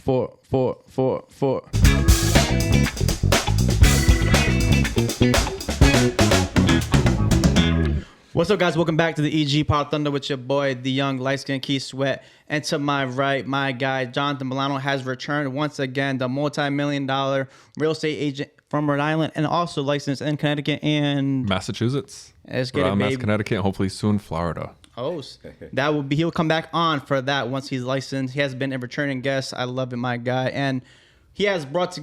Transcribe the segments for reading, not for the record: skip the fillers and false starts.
What's up, guys? Welcome back to the EG Pod Thunder with your boy, the young light-skinned Keith Sweat. And to my right, my guy, Jonathan Bolano, has returned once again, the multi-million-dollar real estate agent from Rhode Island and also licensed in Connecticut and Massachusetts. Let's get it, baby. Connecticut, and hopefully soon Florida. Oh, that will be. He'll come back on for that once he's licensed. He has been a returning guest. I love it, my guy. And he has brought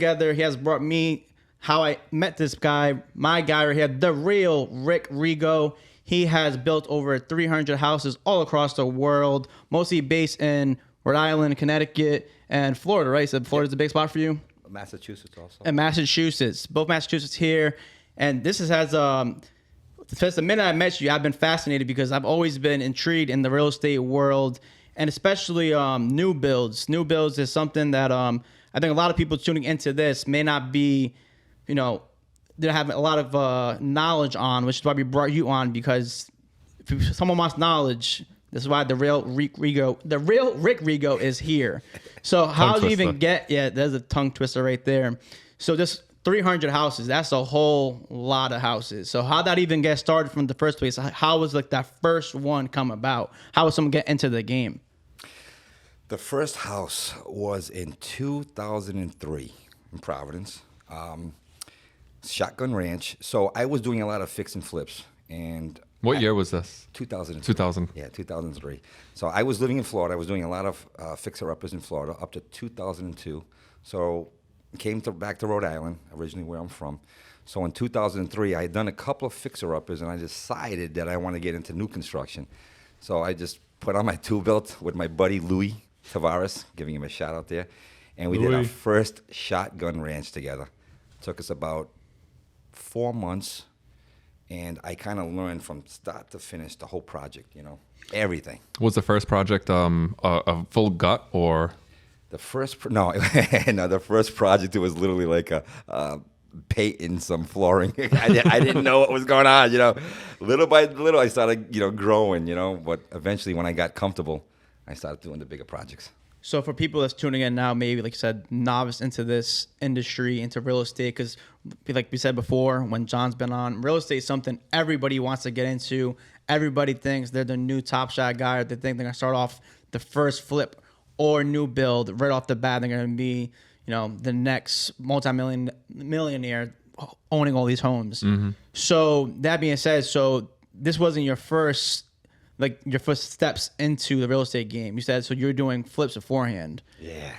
me how I met this guy, my guy right here, the real Rick Rego. He has built over 300 houses all across the world, mostly based in Rhode Island, Connecticut, and Florida, right? So Florida's a big spot for you? Massachusetts also. And Massachusetts. Both Massachusetts here. And this since the minute I met you, I've been fascinated because I've always been intrigued in the real estate world, and especially new builds. New builds is something that I think a lot of people tuning into this may not be, they have a lot of knowledge on, which is why we brought you on, because if someone wants knowledge, this is why the real Rick Rego is here. So how do you even get, there's a tongue twister right there. So just 300 houses, that's a whole lot of houses. So how that even get started from the first place? How was like that first one come about? How would someone get into the game? The first house was in 2003 in Providence. Shotgun Ranch. So I was doing a lot of fix and flips. And what year was this? 2000. 2000. Yeah, 2003. So I was living in Florida. I was doing a lot of fixer-uppers in Florida up to 2002. So came back to Rhode Island, originally where I'm from. So in 2003, I had done a couple of fixer-uppers, and I decided that I want to get into new construction. So I just put on my two-belt with my buddy Louis Tavares, giving him a shout out there. And we did our first Shotgun Ranch together. Took us about 4 months, and I kind of learned from start to finish the whole project, everything. Was the first project a full gut or? The first the first project, it was literally like a painting some flooring. I didn't know what was going on, Little by little, I started, growing, But eventually, when I got comfortable, I started doing the bigger projects. So for people that's tuning in now, maybe like you said, novice into this industry, into real estate, because like we said before, when John's been on, real estate is something everybody wants to get into. Everybody thinks they're the new Top Shot guy, or they think they're gonna start off the first flip or new build right off the bat. They're gonna be, the next millionaire owning all these homes. Mm-hmm. So that being said, so this wasn't your first steps into the real estate game. You said, so you're doing flips beforehand. Yeah.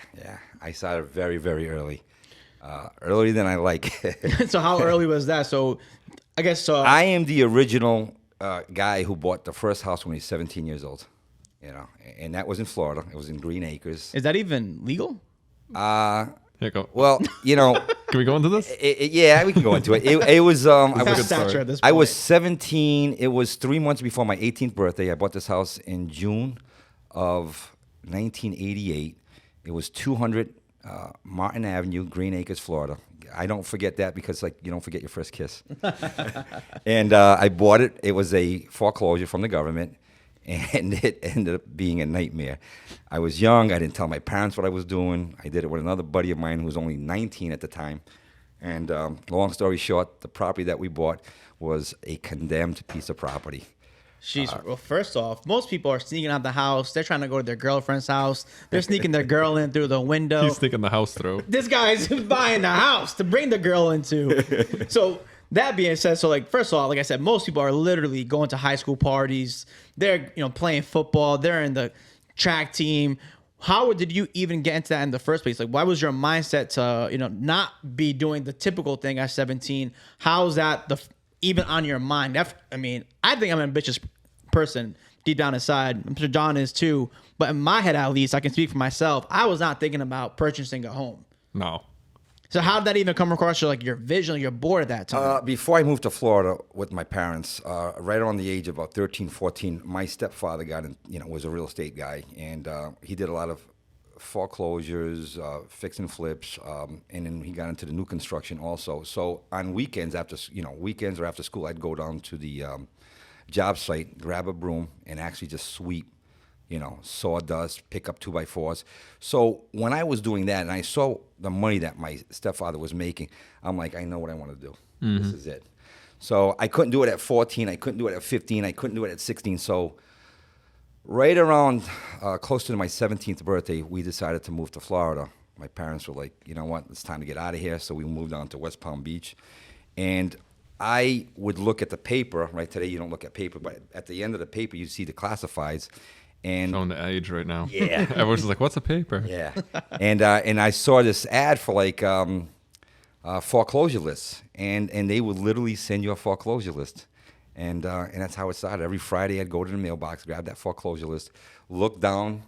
I started very, very early. Earlier than I like. So how early was that? So I guess... I am the original guy who bought the first house when he was 17 years old. And that was in Florida. It was in Green Acres. Is that even legal? Here go. Well, Can we go into this? Yeah, we can go into it. It was. I was 17. It was 3 months before my 18th birthday. I bought this house in June of 1988. It was 200 Martin Avenue, Green Acres, Florida. I don't forget that because you don't forget your first kiss. And I bought it. It was a foreclosure from the government. And it ended up being a nightmare. I was young. I didn't tell my parents what I was doing. I did it with another buddy of mine who was only 19 at the time. And long story short, the property that we bought was a condemned piece of property. Well, first off, most people are sneaking out the house. They're trying to go to their girlfriend's house. They're sneaking their girl in through the window. He's sneaking the house through. This guy's buying the house to bring the girl into. So... That being said, so first of all, like I said, most people are literally going to high school parties. They're playing football. They're in the track team. How did you even get into that in the first place? Why was your mindset to not be doing the typical thing at 17? How's that even on your mind? I think I'm an ambitious person deep down inside. I'm sure John is too. But in my head, at least, I can speak for myself. I was not thinking about purchasing a home. No. So how did that even come across your vision, your board at that time? Before I moved to Florida with my parents, right around the age of about 13, 14, my stepfather was a real estate guy, and he did a lot of foreclosures, fix and flips, and then he got into the new construction also. So on weekends or after school, I'd go down to the job site, grab a broom, and actually just sweep sawdust, pick up 2x4s. So when I was doing that and I saw the money that my stepfather was making, I'm like, I know what I want to do. This is it. So I couldn't do it at 14. I couldn't do it at 15. I couldn't do it at 16. So right around close to my 17th birthday, we decided to move to Florida. My parents were like, you know what, it's time to get out of here. So we moved on to West Palm Beach. And I would look at the paper, right? Today you don't look at paper, but at the end of the paper, you see the classifieds. And showing the age right now. Yeah. Everyone's like, what's a paper? Yeah. And I saw this ad for like foreclosure lists. And they would literally send you a foreclosure list. And that's how it started. Every Friday I'd go to the mailbox, grab that foreclosure list, look down,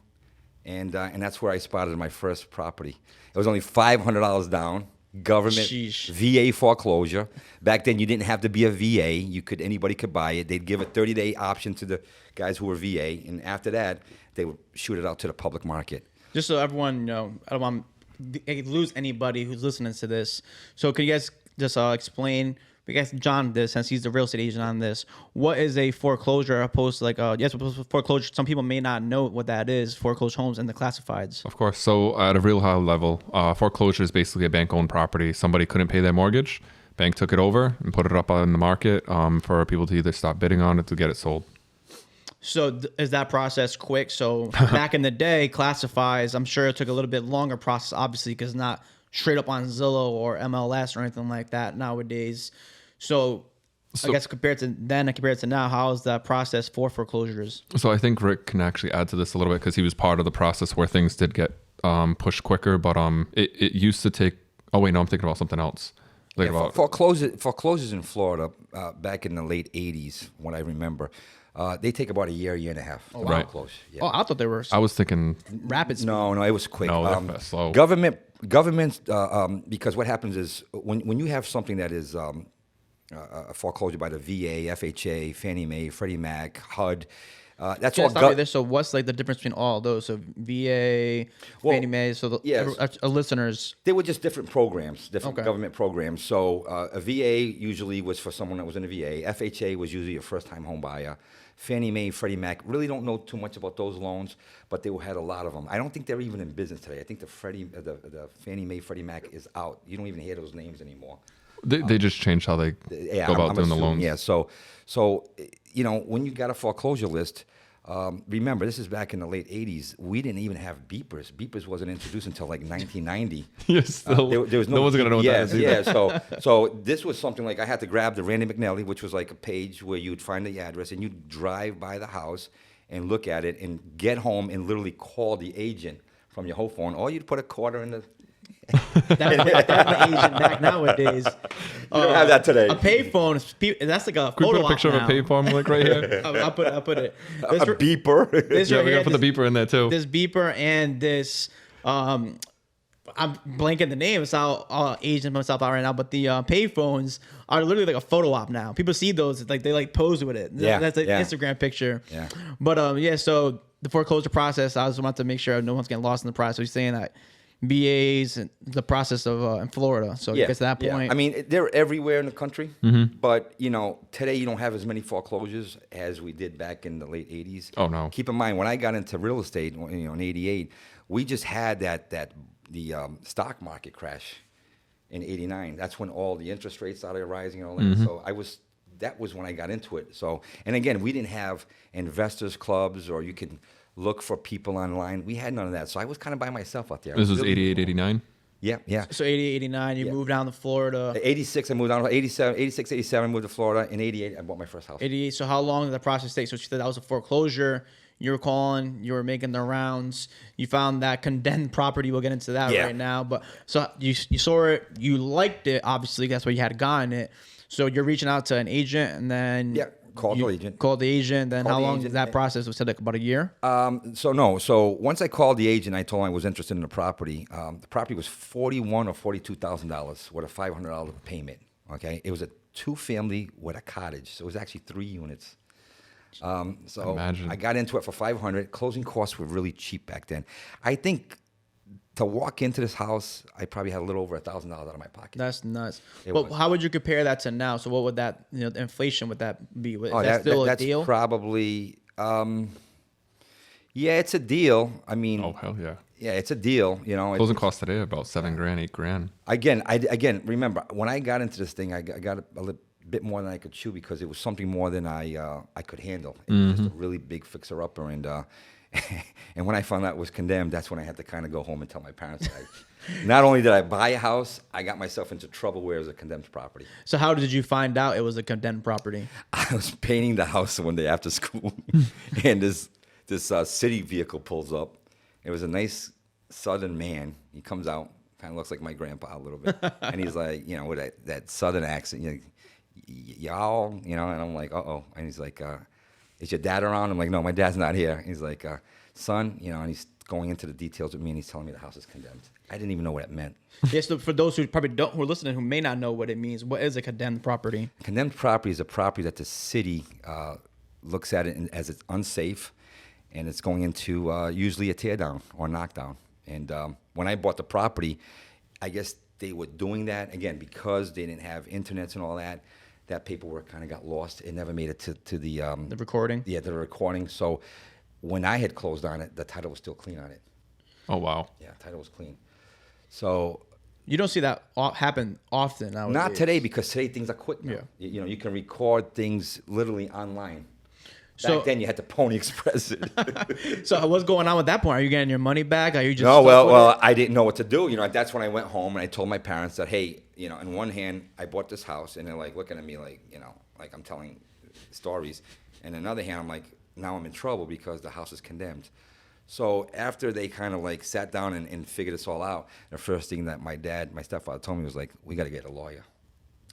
and that's where I spotted my first property. It was only $500 down. Government Sheesh. VA foreclosure. Back then, you didn't have to be a VA. Anybody could buy it. They'd give a 30-day option to the guys who were VA, and after that, they would shoot it out to the public market. Just so everyone know, I don't want to lose anybody who's listening to this. So can you guys just explain? I guess John did, since he's the real estate agent on this. What is a foreclosure opposed to like yes, foreclosure? Some people may not know what that is. Foreclosed homes and the classifieds. Of course. So at a real high level, foreclosure is basically a bank-owned property. Somebody couldn't pay their mortgage. Bank took it over and put it up on the market for people to either stop bidding on it to get it sold. So is that process quick? So back in the day, classifieds, I'm sure it took a little bit longer process, obviously, because not straight up on Zillow or MLS or anything like that nowadays. So I guess compared to then and compared to now, how is that process for foreclosures? So I think Rick can actually add to this a little bit because he was part of the process where things did get pushed quicker. But it used to take. Oh wait, no, I'm thinking about something else. Foreclosures in Florida back in the late '80s, what I remember, they take about a year and a half to foreclose. Yeah. Oh, I thought they were. I was thinking rapid speed. No, it was quick. No, they're slow. Governments, because what happens is when you have something that is a foreclosure by the VA, FHA, Fannie Mae, Freddie Mac, HUD. That's all. So what's like the difference between all those? So VA, Fannie Mae. So listeners, they were just different programs, government programs. So a VA usually was for someone that was in a VA. FHA was usually a first-time home buyer. Fannie Mae, Freddie Mac. Really don't know too much about those loans, but they had a lot of them. I don't think they're even in business today. I think the Fannie Mae, Freddie Mac is out. You don't even hear those names anymore. They just changed how they go about doing the loans. Yeah, so when you got a foreclosure list, remember, this is back in the late 80s. We didn't even have beepers. Beepers wasn't introduced until like 1990. Yes, there was no one's going to know what that is either. Yeah, so this was something like I had to grab the Randy McNally, which was like a page where you'd find the address and you'd drive by the house and look at it and get home and literally call the agent from your home phone, or you'd put a quarter in the... That's the agent back nowadays. You don't have that today. A payphone, that's like a Could we photo put a picture op of a payphone like right here? I'll put it. A beeper. Yeah, we gotta put the beeper in there too. This beeper and this, I'm blanking the name. It's all aging myself out right now. But the payphones are literally like a photo op now. People see those, like they like pose with it. Yeah, that's an Instagram picture. Yeah. But so the foreclosure process, I just want to make sure no one's getting lost in the process. We're saying that BAs and the process of in Florida. So it gets to that point. Yeah. I mean, they're everywhere in the country, but today you don't have as many foreclosures as we did back in the late 80s. Oh no. Keep in mind, when I got into real estate, in '88, we just had the stock market crash in '89. That's when all the interest rates started rising and all that. So that was when I got into it. So, and again, we didn't have investors clubs or you can look for people online. We had none of that. So I was kind of by myself out there. This was 88, 89? Yeah. So 88, 89, you moved down to Florida. 86, I moved down. 86, 87, moved to Florida. In 88, I bought my first house. 88. So how long did the process take? So you said that was a foreclosure. You were calling. You were making the rounds. You found that condemned property. We'll get into that right now. But so you saw it. You liked it. Obviously, that's why you had gotten it. So you're reaching out to an agent, and then called the agent. Called the agent. Then how long did that process? Was it like about a year? So once I called the agent, I told him I was interested in the property. The property was $41,000 or $42,000 with a $500 payment. Okay, it was a 2-family with a cottage, so it was actually 3 units. So Imagine. I got into it for $500. Closing costs were really cheap back then. I think to walk into this house, I probably had a little over $1,000 out of my pocket. That's nuts. But how would you compare that to now? So what would that, inflation would that be? Is that still a deal? That's probably, Yeah, it's a deal. I mean, Oh hell yeah. yeah, it's a deal. You know, Closing costs today are about $7,000, $8,000. Again, remember when I got into this thing, I got a little bit more than I could chew because it was something more than I could handle. It was just a really big fixer upper, and and when I found out it was condemned, that's when I had to kind of go home and tell my parents that not only did I buy a house, I got myself into trouble where it was a condemned property. So how did you find out it was a condemned property? I was painting the house one day after school, and this city vehicle pulls up. It was a nice Southern man. He comes out, kind of looks like my grandpa a little bit, and he's like, you know, with that Southern accent, you know, y'all, you know, and I'm like, uh-oh, and he's like, is your dad around? I'm like, no, my dad's not here. He's like, son, you know, and he's going into the details with me, and he's telling me the house is condemned. I didn't even know what it meant. Yes, so for those who probably who are listening, who may not know what it means, what is a condemned property? Condemned property is a property that the city looks at it as it's unsafe, and it's going into usually a tear down or knockdown. And when I bought the property, I guess they were doing that again because they didn't have internets and all that. That paperwork kind of got lost. It never made it to the recording. Yeah, the recording. So when I had closed on it, the title was still clean on it. Oh wow. Yeah, title was clean. So you don't see that happen often nowadays. Not today, because today things are quick now. Yeah. You know, you can record things literally online. So, back then you had to Pony Express it. So what's going on with that point? Are you getting your money back? Are you just No, well, I didn't know what to do. You know, that's when I went home and I told my parents that, hey, you know, in one hand I bought this house, and they're like looking at me like, you know, like I'm telling stories, and in another hand I'm like, now I'm in trouble because the house is condemned. So after they kind of like sat down and figured this all out, the first thing that my stepfather told me was like, we got to get a lawyer.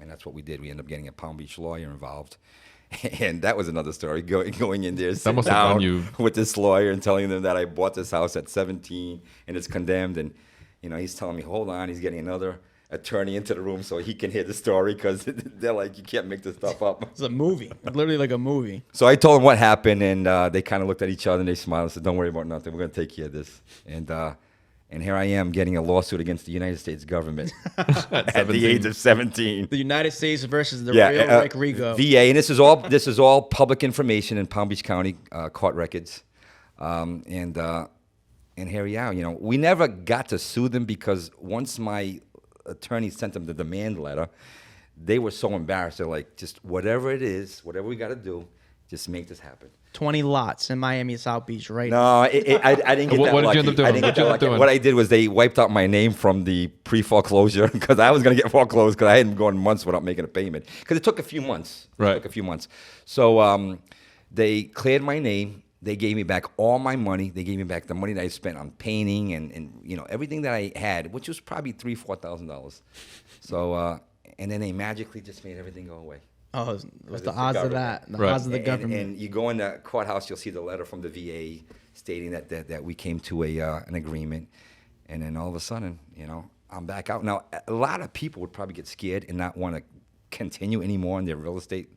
And that's what we did. We ended up getting a Palm Beach lawyer involved. And that was another story, going in there, sitting down with this lawyer and telling them that I bought this house at 17 and it's condemned. And, you know, he's telling me, hold on, he's getting another attorney into the room so he can hear the story, because they're like, you can't make this stuff up. It's a movie, literally like a movie. So I told them what happened, and they kind of looked at each other and they smiled and said, don't worry about nothing. We're going to take care of this. And here I am getting a lawsuit against the United States government at the age of 17. The United States versus the real Rego. VA, and this is all public information in Palm Beach County court records. And here we are. You know, we never got to sue them because once my attorney sent them the demand letter, they were so embarrassed. They're like, just whatever it is, whatever we got to do, just make this happen. 20 lots in Miami South Beach, right? No, I didn't get that what lucky. Did you end up doing? I didn't get that lucky. What I did was they wiped out my name from the pre-foreclosure because I was going to get foreclosed because I hadn't gone months without making a payment. Because it took a few months. Right. It took a few months. So they cleared my name. They gave me back all my money. They gave me back the money that I spent on painting and you know, everything that I had, which was probably $3,000-$4,000. So and then they magically just made everything go away. Oh, what's the odds of that? The odds of the government. And you go in the courthouse, you'll see the letter from the VA stating that we came to an agreement, and then all of a sudden, you know, I'm back out. Now, a lot of people would probably get scared and not want to continue anymore in their real estate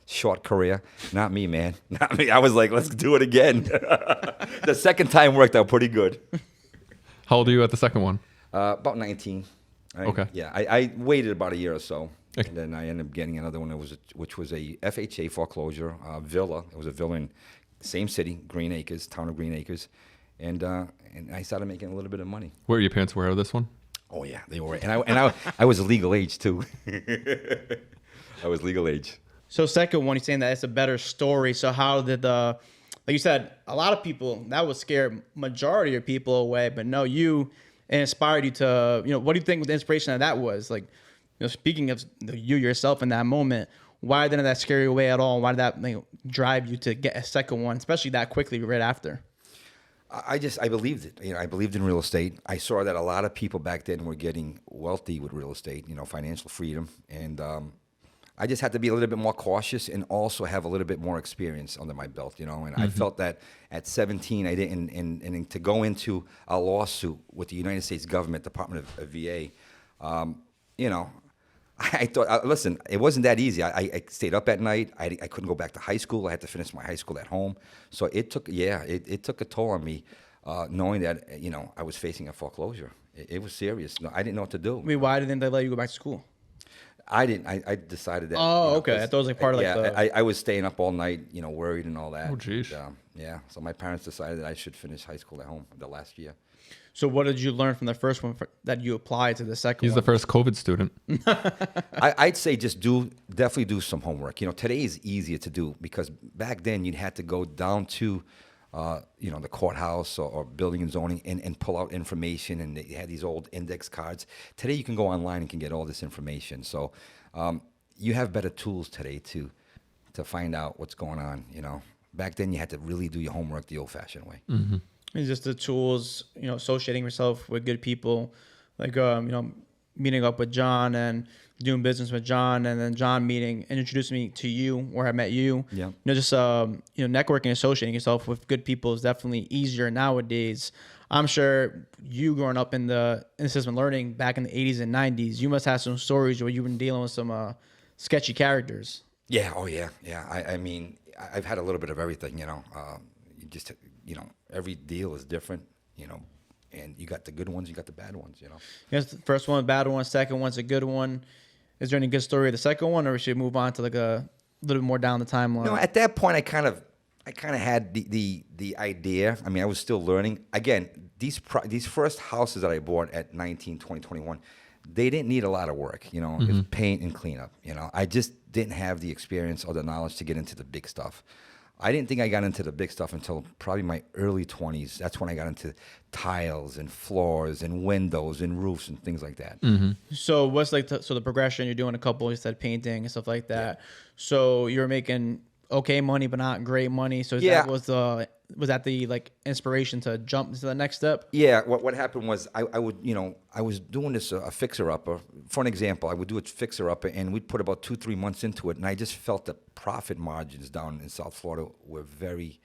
short career. Not me, man. Not me. I was like, let's do it again. The second time worked out pretty good. How old are you at the second one? About 19. Okay. Yeah, I waited about a year or so. And then I ended up getting another one which was a FHA foreclosure villa. It was a villa in the same city, Green Acres, town of Green Acres, and I started making a little bit of money. Were your parents aware of this one? Oh yeah, they were, and I was legal age too. I was legal age. So second one, you're saying that it's a better story. So how did like you said, a lot of people that would scare majority of people away, but no, it inspired you to, you know, what do you think the inspiration of that was? Like, you know, speaking of you yourself in that moment, why didn't that scare you away at all? Why did that drive you to get a second one, especially that quickly right after? I believed it. You know, I believed in real estate. I saw that a lot of people back then were getting wealthy with real estate, you know, financial freedom. And I just had to be a little bit more cautious and also have a little bit more experience under my belt, you know. And I felt that at 17, I didn't, and to go into a lawsuit with the United States government, Department of VA, you know, I thought, listen, it wasn't that easy. I stayed up at night. I couldn't go back to high school. I had to finish my high school at home. So it took a toll on me, knowing that, you know, I was facing a foreclosure. It was serious. No, I didn't know what to do. I mean, why didn't they let you go back to school? I didn't. I decided that. Oh, okay. I thought it was like part of I was staying up all night, worried and all that. Oh, geez. Yeah. So my parents decided that I should finish high school at home the last year. So what did you learn from the first one that you applied to the second He's one? the first COVID student. I'd say just definitely do some homework. Today is easier to do because back then you'd have to go down to, the courthouse or building and zoning and pull out information, and they had these old index cards. Today you can go online and can get all this information. So you have better tools today to find out what's going on. Back then you had to really do your homework the old-fashioned way. Mm-hmm. It's just the tools, associating yourself with good people, like, meeting up with John and doing business with John, and then John introducing me to you where I met you. Yeah. Just, networking, associating yourself with good people is definitely easier nowadays. I'm sure you growing up in the system learning back in the 80s and 90s, you must have some stories where you've been dealing with some sketchy characters. Yeah. Oh, yeah. Yeah. I mean, I've had a little bit of everything, every deal is different, and you got the good ones, you got the bad ones, Yes, the first one, bad one, second one's a good one. Is there any good story of the second one, or we should move on to like a little bit more down the timeline? No, at that point, I kind of had the idea. I mean, I was still learning. Again, these first houses that I bought at 19, 20, 21, they didn't need a lot of work, It was paint and cleanup, I just didn't have the experience or the knowledge to get into the big stuff. I didn't think I got into the big stuff until probably my early 20s. That's when I got into tiles and floors and windows and roofs and things like that. Mm-hmm. So what's like the progression? You're doing a couple, you said painting and stuff like that. Yeah. So you're making okay money, but not great money. So was that the like inspiration to jump to the next step? Yeah. What happened was I was doing this a fixer upper. For an example, I would do a fixer upper, and we'd put about 2-3 months into it, and I just felt the profit margins down in South Florida were very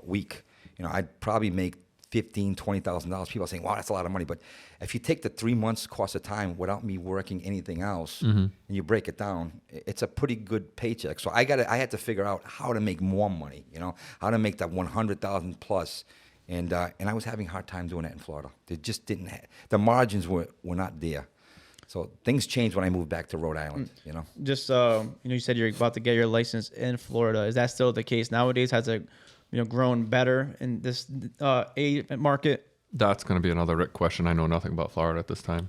weak. I'd probably make $15,000-$20,000. People are saying, "Wow, that's a lot of money." But if you take the 3 months cost of time without me working anything else, and you break it down, it's a pretty good paycheck. So I had to figure out how to make more money. How to make that 100,000 plus, and I was having a hard time doing that in Florida. They just didn't. The margins were not there. So things changed when I moved back to Rhode Island. Just you said you're about to get your license in Florida. Is that still the case nowadays? Has it grown better in this market? That's going to be another Rick question. I know nothing about Florida at this time.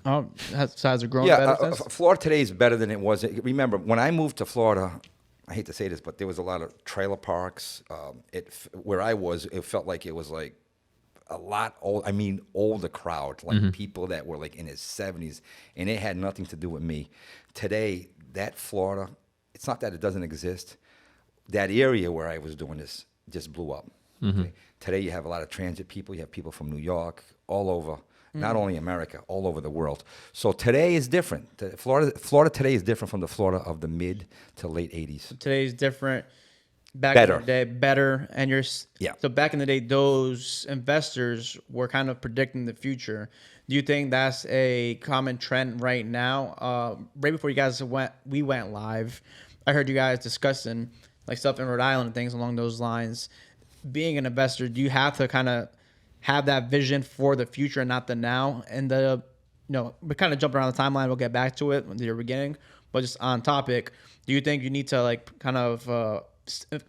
Has it grown better since? Florida today is better than it was. Remember, when I moved to Florida, I hate to say this, but there was a lot of trailer parks. Where I was, it felt like it was like a lot older crowd, like people that were like in his 70s, and it had nothing to do with me. Today, that Florida, it's not that it doesn't exist. That area where I was doing this just blew up. Okay? Today, you have a lot of transit people. You have people from New York, all over, not only America, all over the world. So today is different. Florida today is different from the Florida of the mid to late 80s. Today is different. Back in the day, better. And so back in the day, those investors were kind of predicting the future. Do you think that's a common trend right now? Right before you guys we went live, I heard you guys discussing like stuff in Rhode Island and things along those lines. Being an investor, do you have to kind of have that vision for the future and not the now? And we kind of jumped around the timeline. We'll get back to it in the beginning, but just on topic, do you think you need to like kind of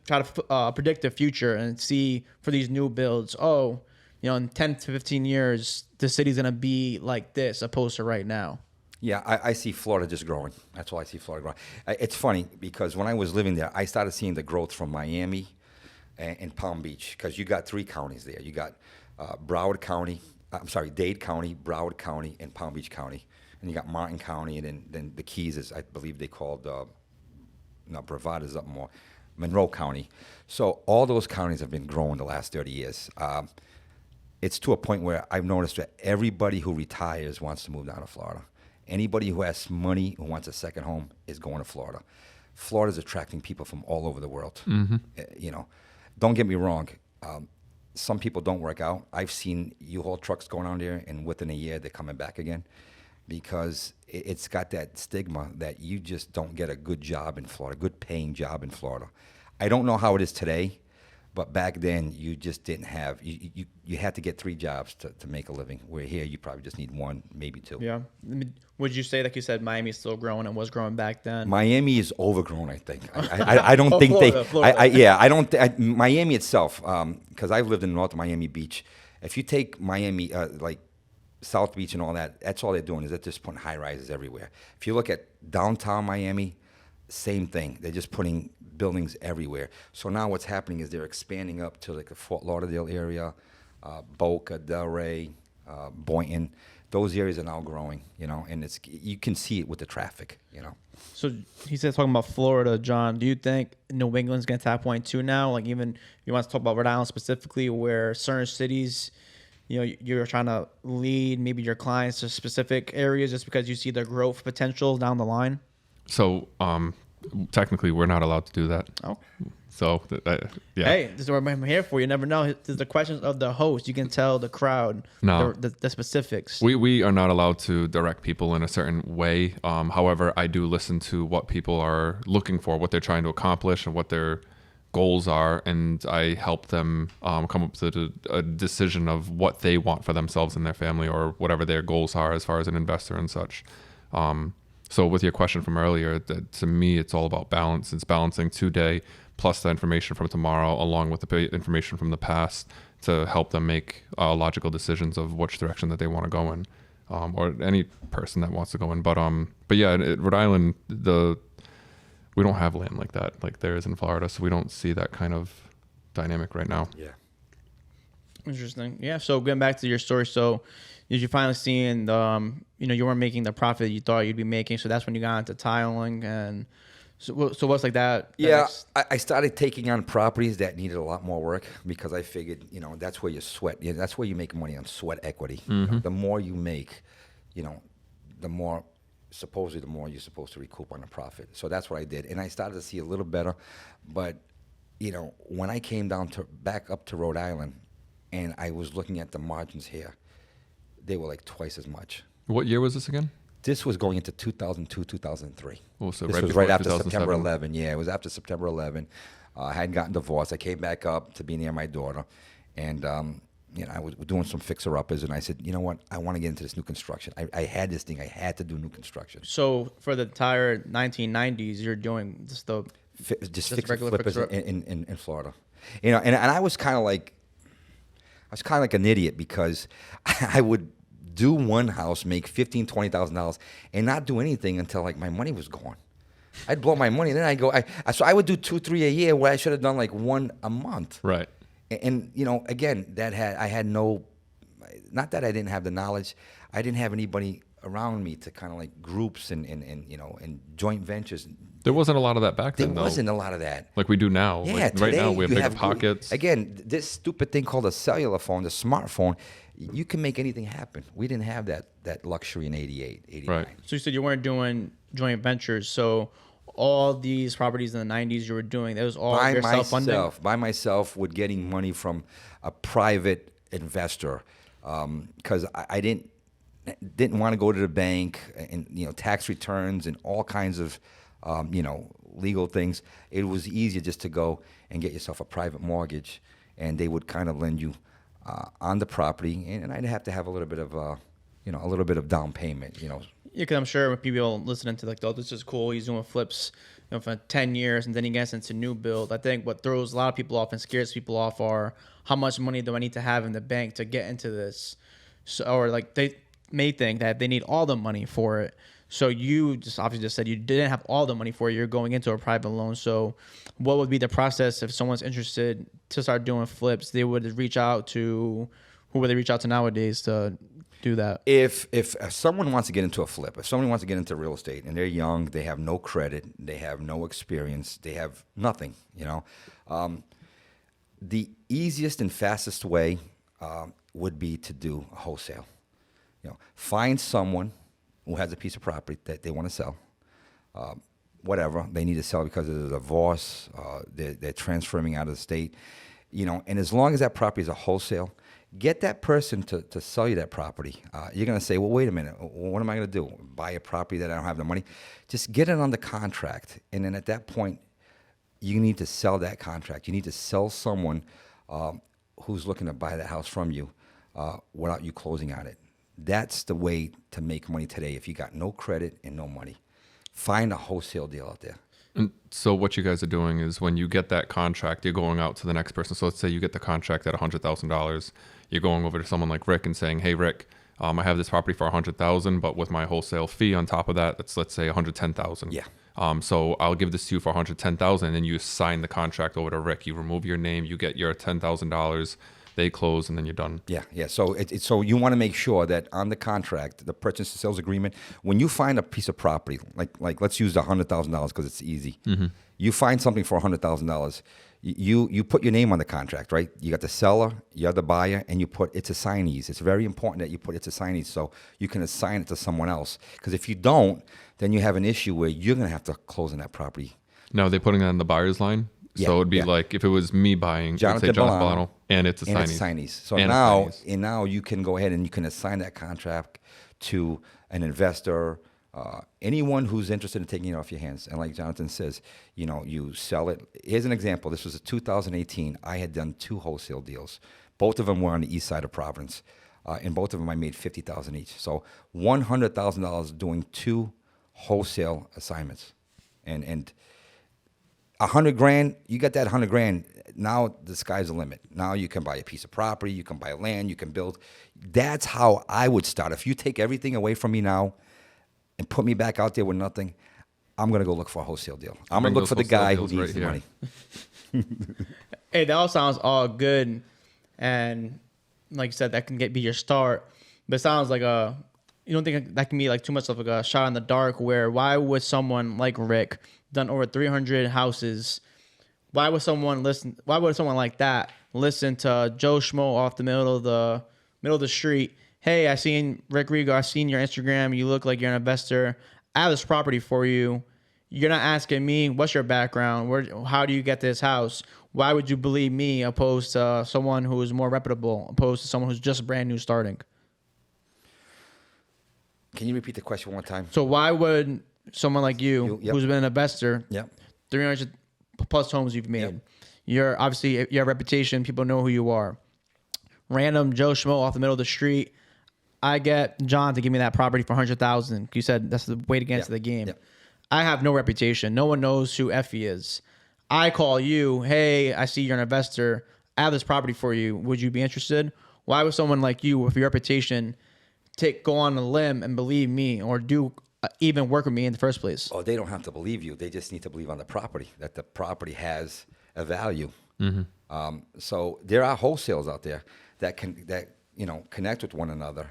try to predict the future and see for these new builds, in 10 to 15 years, the city's going to be like this opposed to right now? Yeah, I see Florida just growing. That's why I see Florida growing. It's funny because when I was living there, I started seeing the growth from Miami and Palm Beach, because you got 3 counties there. You got Dade County, Broward County, and Palm Beach County. And you got Martin County, and then the Keys is, I believe they called, Bravada's up more, Monroe County. So all those counties have been growing the last 30 years. It's to a point where I've noticed that everybody who retires wants to move down to Florida. Anybody who has money, who wants a second home, is going to Florida. Florida's attracting people from all over the world. Don't get me wrong. Some people don't work out. I've seen U-Haul trucks going on there, and within a year, they're coming back again, because it's got that stigma that you just don't get a good job in Florida, good paying job in Florida. I don't know how it is today, But back then, you just didn't have, you had to get 3 jobs to make a living. Where here, you probably just need 1, maybe 2. Yeah. Would you say, like you said, Miami's still growing and was growing back then? Miami is overgrown, I think. I don't think Florida. I don't, Miami itself, because I've lived in North Miami Beach. If you take Miami, like South Beach and all that, that's all they're doing is they're just putting high rises everywhere. If you look at downtown Miami, same thing. They're just putting buildings everywhere. So now what's happening is they're expanding up to like the Fort Lauderdale area, Boca, Delray, Boynton. Those areas are now growing, and you can see it with the traffic, So he said talking about Florida, John. Do you think New England's getting to that point too now? Like even you want to talk about Rhode Island specifically, where certain cities, you're trying to lead maybe your clients to specific areas just because you see the growth potential down the line? So technically, we're not allowed to do that. Oh. So, yeah. Hey, this is what I'm here for. You never know. This is the questions of the host. You can tell the crowd the specifics. We are not allowed to direct people in a certain way. However, I do listen to what people are looking for, what they're trying to accomplish, and what their goals are, and I help them come up to a decision of what they want for themselves and their family, or whatever their goals are as far as an investor and such. So with your question from earlier, to me, it's all about balance. It's balancing today plus the information from tomorrow, along with the information from the past, to help them make logical decisions of which direction that they want to go in, or any person that wants to go in. But yeah, Rhode Island, we don't have land like that, like there is in Florida, so we don't see that kind of dynamic right now. Yeah. Interesting. Yeah. So getting back to your story, so did you finally seeing you weren't making the profit you thought you'd be making, so that's when you got into tiling, and so what's like that? Yeah, I started taking on properties that needed a lot more work because I figured, that's where you sweat. That's where you make money, on sweat equity. Mm-hmm. The more you make, the more supposedly the more you're supposed to recoup on the profit. So that's what I did, and I started to see a little better. But when I came back up to Rhode Island, and I was looking at the margins here, they were like twice as much. What year was this again? This was going into 2002, 2003. Oh, so this was right after September 11. Yeah, it was after September 11. I hadn't gotten divorced. I came back up to be near my daughter, and I was doing some fixer-uppers, and I said, you know what? I want to get into this new construction. I had this thing. I had to do new construction. So for the entire 1990s, you're doing just fix regular flippers in Florida. And I was kind of like an idiot because I would do one house, make $15,000, $20,000, and not do anything until like my money was gone. I'd blow my money, and then so I would do 2, 3 a year where I should have done like 1 a month. Right. And again, I had no, not that I didn't have the knowledge, I didn't have anybody around me to kind of like groups and joint ventures. There wasn't a lot of that back then, though. There wasn't a lot of that. Like we do now. Yeah, like right now we have bigger pockets. Again, this stupid thing called a cellular phone, the smartphone, you can make anything happen. We didn't have that luxury in 88, 89. Right. So you said you weren't doing joint ventures. So all these properties in the 90s you were doing, that was all your self-funding? By myself, with getting money from a private investor, because I didn't want to go to the bank and tax returns and all kinds of legal things. It was easier just to go and get yourself a private mortgage, and they would kind of lend you on the property, and I'd have to have a little bit of down payment. Yeah, because I'm sure when people listening to like, oh, this is cool, he's doing flips, for 10 years, and then he gets into new build. I think what throws a lot of people off and scares people off are how much money do I need to have in the bank to get into this, or like they may think that they need all the money for it. So you just obviously just said you didn't have all the money for it. You're going into a private loan. So what would be the process if someone's interested to start doing flips? They would reach out to, who would they reach out to nowadays to do that? If someone wants to get into a flip, if someone wants to get into real estate and they're young, they have no credit, they have no experience, they have nothing, the easiest and fastest way would be to do a wholesale. Find someone who has a piece of property that they want to sell, whatever they need to sell because of the divorce, they're transferring out of the state, and as long as that property is a wholesale, get that person to sell you that property. You're going to say, well, wait a minute, what am I going to do? Buy a property that I don't have the money? Just get it on the contract, and then at that point, you need to sell that contract. You need to sell someone who's looking to buy that house from you without you closing on it. That's the way to make money today if you got no credit and no money. Find a wholesale deal out there. And so what you guys are doing is when you get that contract, you're going out to the next person. So let's say you get the contract at $100,000. You're going over to someone like Rick and saying, hey, Rick, I have this property for $100,000, but with my wholesale fee on top of that, it's let's say $110,000. Yeah. So I'll give this to you for $110,000, and you sign the contract over to Rick. You remove your name, you get your $10,000. They close, and then you're done. Yeah. So so you want to make sure that on the contract, the purchase and sales agreement, when you find a piece of property, like let's use the $100,000 because it's easy. Mm-hmm. You find something for $100,000. You put your name on the contract, right? You got the seller, you have the buyer, and you put it's assignees. It's very important that you put it's assignees so you can assign it to someone else. Because if you don't, then you have an issue where you're going to have to close on that property. Now, are they putting that on the buyer's line? Yeah, so it'd be like if it was me buying, Jonathan Bolano, and it's assignees. So now you can go ahead and you can assign that contract to an investor, anyone who's interested in taking it off your hands. And like Jonathan says, you sell it. Here's an example. This was a 2018. I had done 2 wholesale deals. Both of them were on the east side of Providence. And both of them I made $50,000 each. So $100,000 doing 2 wholesale assignments. And $100,000, you got that $100,000. Now the sky's the limit. Now you can buy a piece of property, you can buy land, you can build. That's how I would start. If you take everything away from me now and put me back out there with nothing, I'm gonna go look for a wholesale deal. I'm gonna look for the guy who needs the money. Hey, that all sounds all good, and like you said, that can be your start. But it sounds like you don't think that can be like too much of like a shot in the dark? Where why would someone like Rick, done over 300 houses, why would someone like that listen to Joe Schmo off the middle of the street? Hey, I seen Rick Rego, I seen your Instagram, you look like you're an investor. I have this property for you. You're not asking me what's your background, how do you get this house? Why would you believe me opposed to someone who is more reputable, opposed to someone who's just brand new starting? Can you repeat the question one more time? So why would someone like you, yep. who's been an investor, yep. 300 plus homes you've made, yep. you're obviously, you have a reputation, people know who you are. Random Joe Schmo off the middle of the street, I get John to give me that property for $100,000. You said that's the way to get into the game. Yep. I have no reputation. No one knows who Effie is. I call you, hey, I see you're an investor. I have this property for you. Would you be interested? Why would someone like you with your reputation go on a limb and believe me or do even work with me in the first place? Oh, they don't have to believe you. They just need to believe on the property, that the property has a value. Mm-hmm. So there are wholesales out there that connect with one another.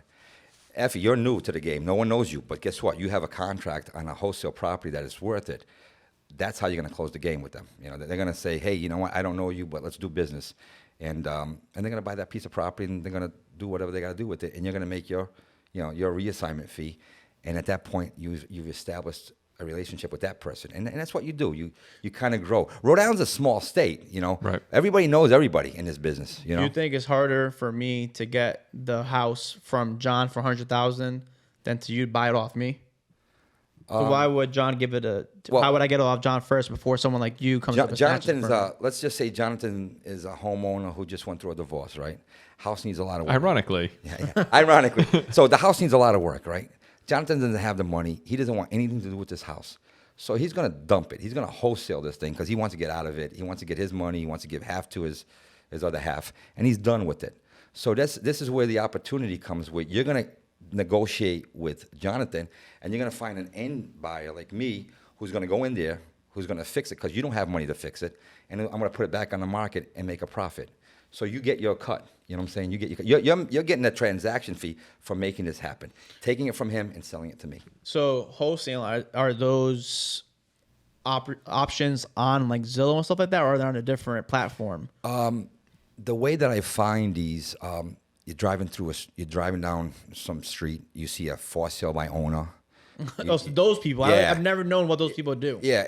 Effie, you're new to the game. No one knows you, but guess what? You have a contract on a wholesale property that is worth it. That's how you're going to close the game with them. They're going to say, hey, you know what? I don't know you, but let's do business. And they're going to buy that piece of property and they're going to do whatever they got to do with it. And you're going to make your reassignment fee. And at that point, you've established a relationship with that person. And that's what you do. You kind of grow. Rhode Island's a small state, Right. Everybody knows everybody in this business, Do you think it's harder for me to get the house from John for $100,000 than to you buy it off me? So why would John give it how would I get it off John first before someone like you comes up and Jonathan's let's just say Jonathan is a homeowner who just went through a divorce, right? House needs a lot of work. Ironically. Yeah. Ironically. So the house needs a lot of work, right? Jonathan doesn't have the money. He doesn't want anything to do with this house. So he's going to dump it. He's going to wholesale this thing because he wants to get out of it. He wants to get his money. He wants to give half to his other half. And he's done with it. So this is where the opportunity comes where you're going to negotiate with Jonathan and you're going to find an end buyer like me who's going to go in there, who's going to fix it because you don't have money to fix it. And I'm going to put it back on the market and make a profit. So you get your cut. You know what I'm saying? You get you're getting a transaction fee for making this happen, taking it from him and selling it to me. So wholesale, are those options on like Zillow and stuff like that, or are they on a different platform? The way that I find these, you're driving down some street, you see a for sale by owner. Those people. Yeah. I've never known what those people do. Yeah,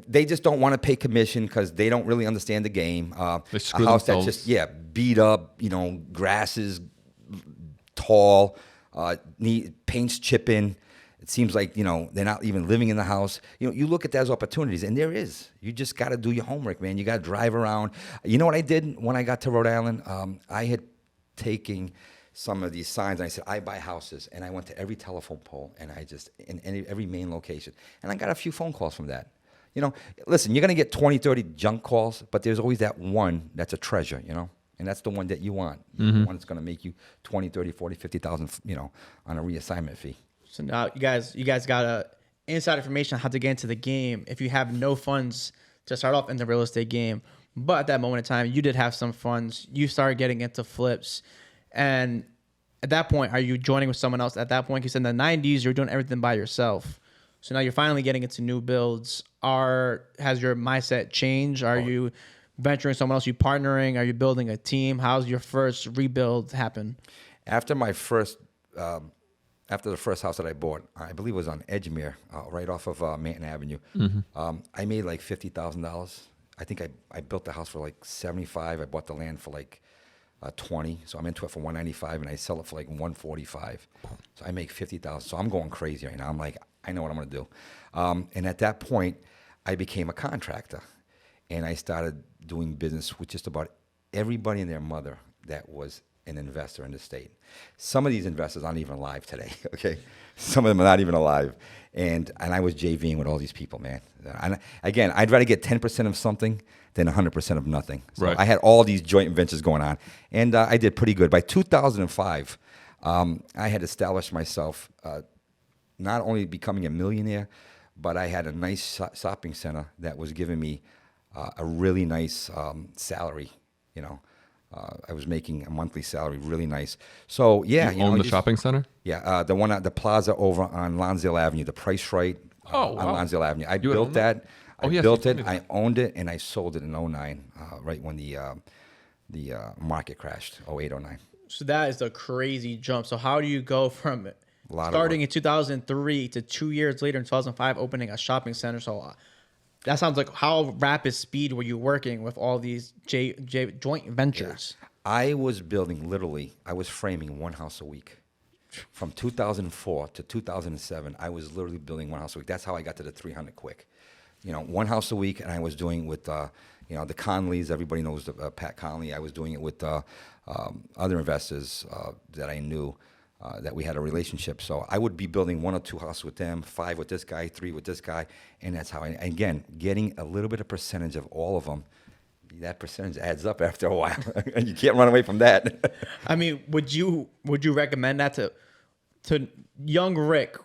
they just don't want to pay commission because they don't really understand the game. They screw a house themselves. that's just beat up. Grass is tall, paint's chipping. It seems like, they're not even living in the house. You look at those opportunities, and there is. You just got to do your homework, man. You got to drive around. You know what I did when I got to Rhode Island? I had taken some of these signs, and I said, I buy houses. And I went to every telephone pole, and in every main location. And I got a few phone calls from that. Listen, you're going to get 20, 30 junk calls, but there's always that one that's a treasure, And that's the one that you want. The one that's going to make you 20, 30, 40, 50,000, on a reassignment fee. So now you guys got inside information on how to get into the game if you have no funds to start off in the real estate game. But at that moment in time, you did have some funds. You started getting into flips. And at that point, are you joining with someone else? At that point, you said in the 90s, you're doing everything by yourself. So now you're finally getting into new builds. Has your mindset changed? Are you venturing someone else? Are you partnering? Are you building a team? How's your first rebuild happen? After the first house that I bought, I believe it was on Edgemere, right off of Manton Avenue. I made like $50,000. I think I built the house for like $75. I bought the land for like $20. So I'm into it for $195, and I sell it for like $145. So I make $50,000. So I'm going crazy right now. I'm like, I know what I'm going to do. And at that point, I became a contractor, and I started doing business with just about everybody and their mother that was an investor in the state. Some of these investors aren't even alive today, okay? Some of them are not even alive. And I was JVing with all these people, man. And again, I'd rather get 10% of something than 100% of nothing. So right. I had all these joint ventures going on, and I did pretty good. By 2005, I had established myself not only becoming a millionaire, but I had a nice shopping center that was giving me a really nice salary, I was making a monthly salary, really nice. So yeah, you own the shopping center? Yeah, the one at the plaza over on Lonsdale Avenue, the Price Right on Lonsdale Avenue. I built that. I built it. I owned it, and I sold it in 2009, right when the market crashed, 2008, 2009. So that is a crazy jump. So how do you go from starting in 2003 to 2 years later in 2005 opening a shopping center? So that sounds like, how rapid speed were you working with all these joint ventures? Yeah. I was building, literally, I was framing one house a week. From 2004 to 2007, I was literally building one house a week. That's how I got to the 300 quick. One house a week, and I was doing with, the Conleys. Everybody knows Pat Conley. I was doing it with other investors that I knew. That we had a relationship. So I would be building 1 or 2 houses with them, 5 with this guy, 3 with this guy, and that's how again, getting a little bit of percentage of all of them, that percentage adds up after a while, and you can't run away from that. I mean, would you recommend that to young Rick,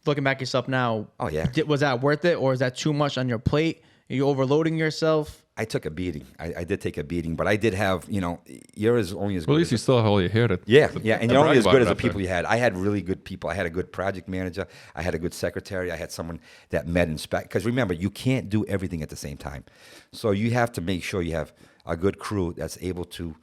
looking back yourself now? Oh, yeah. Was that worth it, or is that too much on your plate? Are you overloading yourself? I took a beating. I did take a beating, but I did have, you're only as good. Well, at least you still have all your hair to. Yeah, and you're only as good as the people you had. I had really good people. I had a good project manager. I had a good secretary. I had someone that met and spec. Because remember, you can't do everything at the same time. So you have to make sure you have a good crew that's able to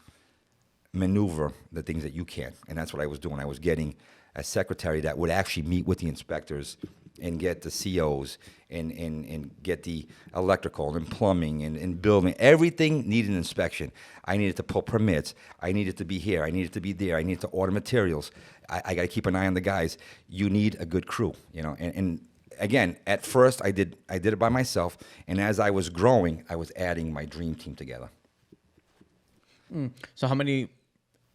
maneuver the things that you can. And that's what I was doing. I was getting a secretary that would actually meet with the inspectors and get the COs and get the electrical and plumbing and building. Everything needed inspection. I needed to pull permits. I needed to be here. I needed to be there. I needed to order materials. I got to keep an eye on the guys. You need a good crew, And again, at first I did it by myself, and as I was growing, I was adding my dream team together. So how many,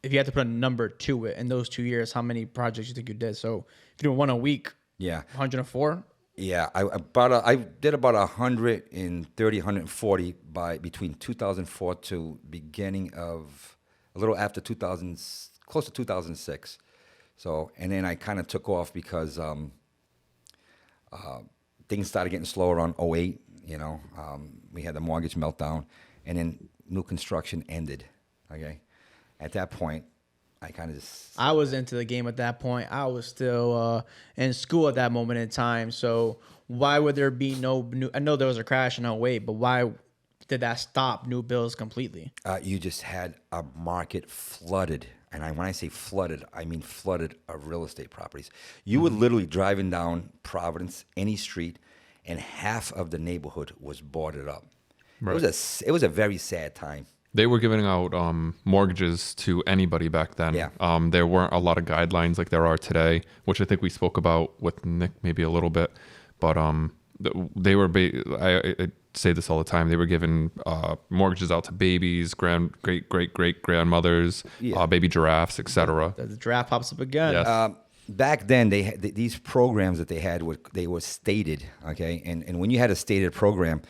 if you had to put a number to it in those 2 years, how many projects you think you did? So if you do 1 a week, yeah, 104. Yeah, I did about 130, 140 between 2004 to beginning of a little after 2000, close to 2006. So, and then I kind of took off because things started getting slow around 2008. We had the mortgage meltdown, and then new construction ended. Okay, at that point, I was into the game at that point. I was still in school at that moment in time. So why would there be no new? I know there was a crash in 2008, but why did that stop new builds completely? You just had a market flooded. And when I say flooded, I mean flooded of real estate properties. You would literally driving down Providence, any street, and half of the neighborhood was boarded up. Right. It was a very sad time. They were giving out mortgages to anybody back then. Yeah. There weren't a lot of guidelines like there are today, which I think we spoke about with Nick maybe a little bit. But they were, I say this all the time, they were giving mortgages out to babies, great grandmothers, baby giraffes, etc. The giraffe pops up again. Yes. Back then, they had these programs that they had. They were stated, okay, and when you had a stated program,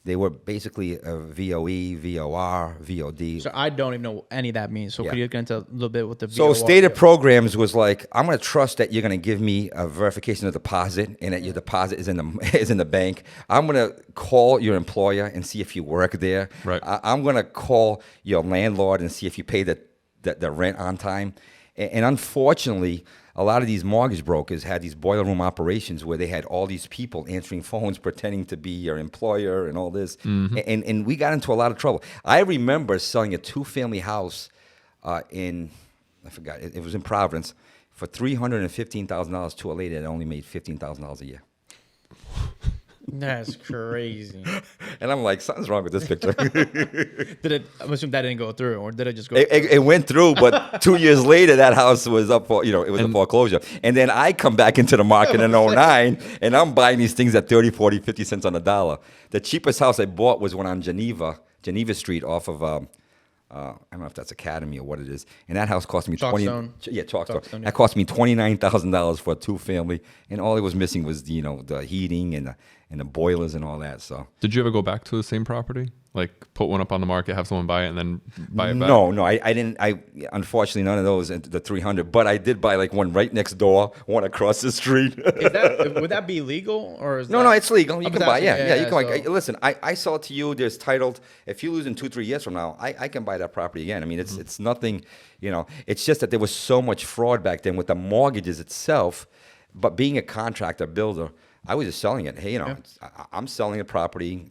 they were basically a VOE, VOR, VOD. So I don't even know what any of that means. So could you get into a little bit with the So VOR? stated programs was like, I'm going to trust that you're going to give me a verification of deposit and that your deposit is in the bank. I'm going to call your employer and see if you work there. Right. I'm going to call your landlord and see if you pay the rent on time. And unfortunately, a lot of these mortgage brokers had these boiler room operations where they had all these people answering phones pretending to be your employer and all this. Mm-hmm. And we got into a lot of trouble. I remember selling a 2-family house I forgot, it was in Providence, for $315,000 to a lady that only made $15,000 a year. That's crazy. And I'm like, something's wrong with this picture. I'm assuming that didn't go through, or did it just go it went through, but 2 years later, that house was up for, it was a foreclosure. And then I come back into the market in 09, and I'm buying these things at 30, 40, 50 cents on the dollar. The cheapest house I bought was one on Geneva Street off of, I don't know if that's Academy or what it is. And that house cost me Chalkstone. Chalkstone. That cost me $29,000 for a 2-family, and all it was missing was the heating and the boilers and all that. So did you ever go back to the same property, like put one up on the market, have someone buy it, and then buy it back? No, I didn't. Unfortunately, none of those into the 300. But I did buy like one right next door, one across the street. Would that be legal, or is no, it's legal. You can buy. Yeah, you can. So. Listen, I sell it to you. There's titled. If you lose in 2-3 years from now, I can buy that property again. I mean, it's nothing. It's just that there was so much fraud back then with the mortgages itself. But being a contractor builder, I was just selling it. Hey, I'm selling a property.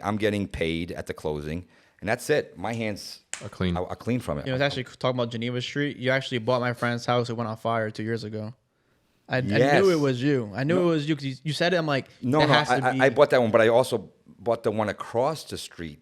I'm getting paid at the closing, and that's it. My hands are clean. Are clean from it. It's actually talking about Geneva Street. You actually bought my friend's house. It went on fire 2 years ago. I knew it was you. I knew it was you because you said it. I'm like, no. I bought that one, but I also bought the one across the street.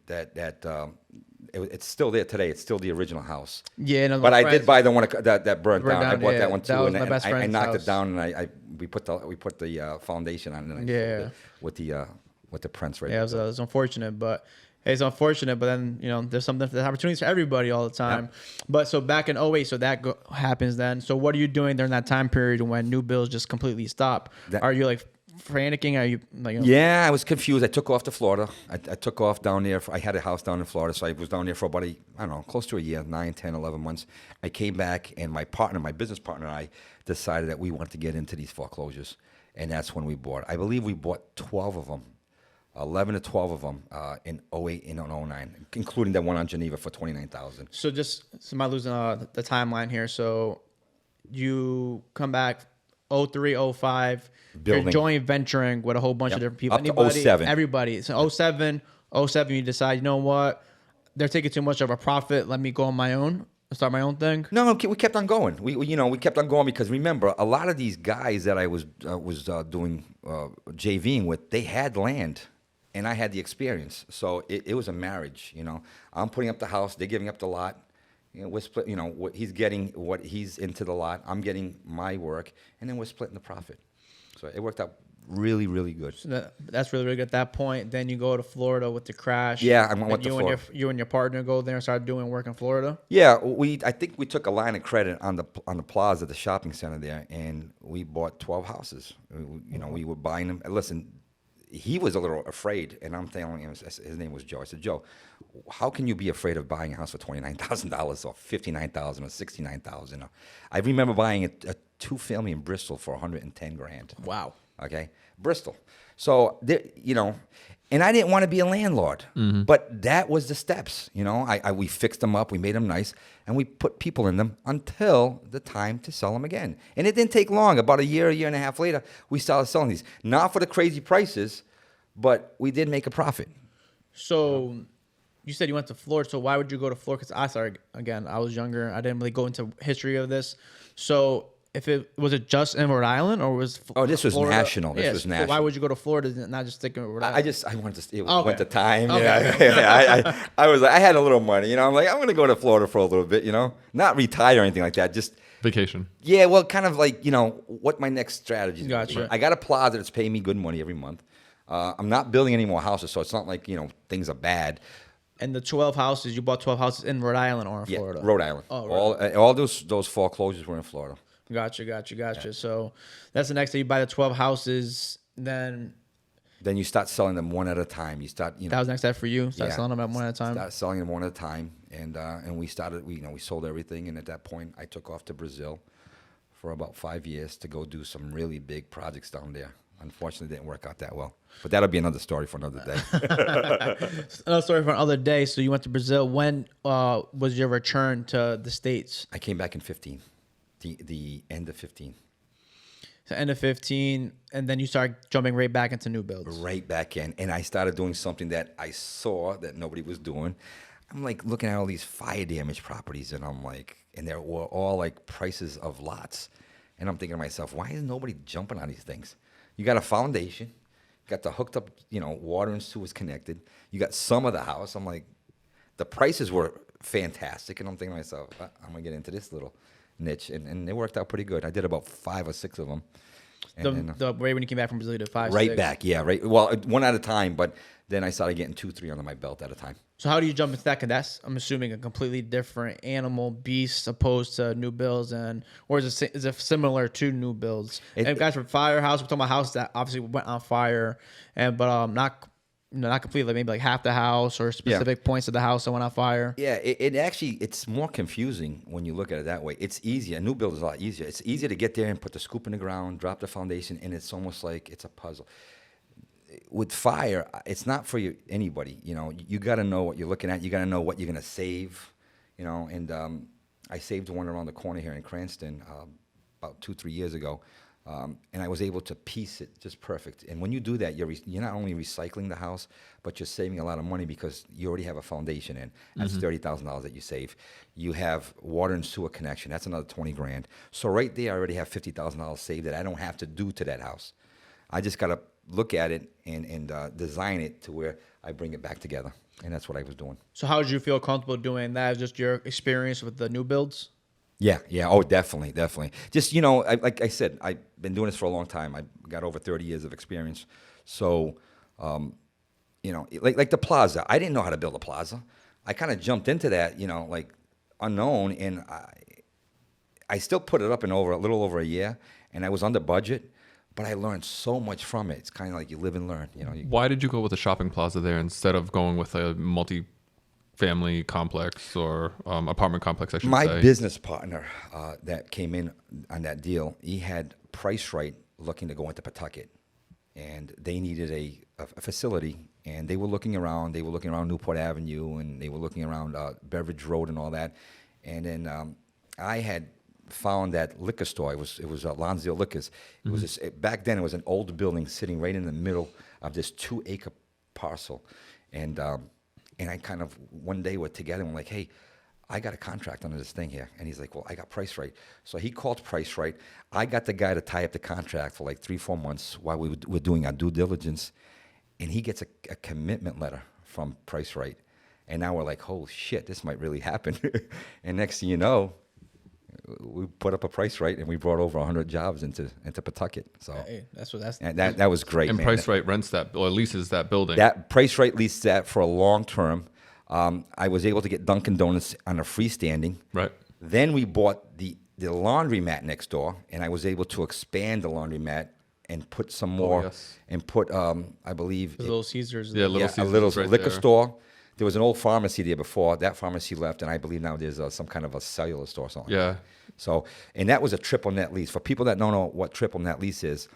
It's still there today. It's still the original house. Yeah, no, but I did buy the one that burned down. I bought that one too, that was and my best friend's I knocked house. it down, and we put the foundation on it. And with the prints right. Yeah, it was unfortunate, but it's unfortunate. But then there's opportunities for everybody all the time. Yeah. But so back in 08, so that happens then. So what are you doing during that time period when new bills just completely stop? Are you like franticing? Are you like? Yeah, I was confused. I took off to Florida. I took off down there. I had a house down in Florida, so I was down there for about close to a year, 9, 10, 11 months. I came back, and my business partner, and I decided that we wanted to get into these foreclosures, and that's when we bought. I believe we bought 12 of them. 11 to 12 of them in 08 and 09, including that one on Geneva for $29,000. So am I losing the timeline here? So you come back 03, 05, building. You're joint venturing with a whole bunch of different people. Up to 07. Everybody. So 07, you decide, you know what? They're taking too much of a profit. Let me go on my own. Start my own thing. No, we kept on going. We kept on going because remember, a lot of these guys that I was doing JVing with, they had land. And I had the experience, so it was a marriage. I'm putting up the house, they're giving up the lot. We're split. What he's getting, what he's into the lot. I'm getting my work, and then we're splitting the profit. So it worked out really, really good. So that's really, really good. At that point, then you go to Florida with the crash. Yeah, I went to Florida. You and your partner go there and start doing work in Florida. Yeah, I think we took a line of credit on the plaza, the shopping center there, and we bought 12 houses. We were buying them. Listen. He was a little afraid, and I'm telling him, his name was Joe. I said, Joe, how can you be afraid of buying a house for $29,000 or $59,000 or $69,000? I remember buying a 2-family in Bristol for $110,000. Wow. Okay, Bristol. So and I didn't want to be a landlord, but that was the steps. We fixed them up, we made them nice, and we put people in them until the time to sell them again. And it didn't take long. About a year and a half later, we started selling these. Not for the crazy prices, but we did make a profit. So you said you went to Florida. So why would you go to Florida? Because I was younger. I didn't really go into history of this. So if it was it just in Rhode Island or was this was Florida? national. This was national. Why would you go to Florida and not just stick in Rhode Island? I wanted to. It went to time. Okay. Yeah. I was like, I had a little money. I'm like, I'm gonna go to Florida for a little bit. Not retire or anything like that. Just vacation. Yeah, well, kind of like what my next strategy is. Gotcha. I got a plaza that's paying me good money every month. I'm not building any more houses, so it's not like things are bad. And the 12 houses, you bought 12 houses in Rhode Island or in Florida? Rhode Island. Oh, all those foreclosures were in Florida. Gotcha. Yeah. So that's the next day. You buy the 12 houses, then you start selling them one at a time. You start, that was the next step for you. Start selling them at one at a time. Start selling them one at a time, and we started. We sold everything, and at that point, I took off to Brazil for about 5 years to go do some really big projects down there. Unfortunately, it didn't work out that well. But that'll be another story for another day. Another story for another day. So you went to Brazil. When was your return to the States? I came back in 15, the end of 15. So end of 15, and then you start jumping right back into new builds. Right back in. And I started doing something that I saw that nobody was doing. I'm like looking at all these fire damage properties, and I'm like, and they were all like prices of lots. And I'm thinking to myself, why is nobody jumping on these things? You got a foundation, got the hooked up, water and sewer is connected. You got some of the house. I'm like, the prices were fantastic. And I'm thinking to myself, I'm going to get into this little niche. And it worked out pretty good. I did about 5 or 6 of them. The way when you came back from Brazil, you did 5, right 6? Back, yeah, right. Well, one at a time, but then I started getting 2, 3 under my belt at a time. So how do you jump into that? Because that's, I'm assuming, a completely different animal, beast, opposed to new builds, or is it similar to new builds? And guys, for firehouse, we're talking about a house that obviously went on fire, but not completely, maybe like half the house or specific points of the house that went on fire. Yeah, it's more confusing when you look at it that way. It's easier. A new build is a lot easier. It's easier to get there and put the scoop in the ground, drop the foundation, and it's almost like it's a puzzle. With fire, it's not for anybody. You got to know what you're looking at. You got to know what you're going to save. And I saved one around the corner here in Cranston about 2-3 years ago, and I was able to piece it just perfect. And when you do that, you're not only recycling the house, but you're saving a lot of money because you already have a foundation in. That's $30,000 that you save. You have water and sewer connection. That's another $20,000. So right there, I already have $50,000 saved that I don't have to do to that house. I just got to look at it and design it to where I bring it back together. And that's what I was doing. So how did you feel comfortable doing that? Just your experience with the new builds? Yeah. Oh, definitely. Just, like I said, I've been doing this for a long time. I got over 30 years of experience. So, like the plaza, I didn't know how to build a plaza. I kind of jumped into that, like unknown. And I still put it up in a little over a year, and I was under budget. But I learned so much from it. It's kind of like you live and learn. Why did you go with a shopping plaza there instead of going with a multi-family complex or apartment complex, I should say? My business partner that came in on that deal, he had Price Right looking to go into Pawtucket. And they needed a facility. And they were looking around. They were looking around Newport Avenue. And they were looking around Beveridge Road and all that. And then I had found that liquor store. It was Lonzio Liquors. It was back then. It was an old building sitting right in the middle of this 2-acre parcel, and I kind of one day we're together and we're like, hey, I got a contract under this thing here, and he's like, well, I got Price Right. So he called Price Right. I got the guy to tie up the contract for like 3-4 months while we were doing our due diligence, and he gets a commitment letter from Price Right, and now we're like, oh shit, this might really happen, and next thing you know, we put up a Price Right, and we brought over 100 jobs into Pawtucket. So hey, that was great. And man. Price Right rents that or leases that building. That Price Right leased that for a long term. I was able to get Dunkin' Donuts on a freestanding. Right. Then we bought the laundromat next door, and I was able to expand the laundromat and put some more and put I believe Little Caesars. Yeah, Little Caesars a little right liquor there. store. There was an old pharmacy there before. That pharmacy left, and I believe now there's some kind of a cellular store or something. Yeah. So, and that was a triple net lease. For people that don't know what triple net lease is,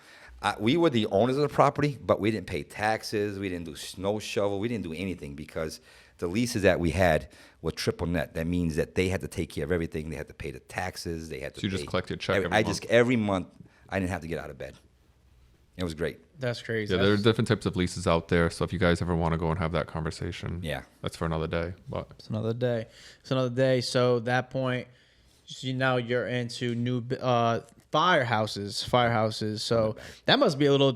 we were the owners of the property, but we didn't pay taxes. We didn't do snow shovel. We didn't do anything because the leases that we had were triple net. That means that they had to take care of everything. They had to pay the taxes. They had to. So you just collect your check every month. Every month, I didn't have to get out of bed. It was great. That's crazy. Yeah, there are different types of leases out there. So if you guys ever want to go and have that conversation, that's for another day. But it's another day. So at that point, now you're into firehouses. So that must be a little,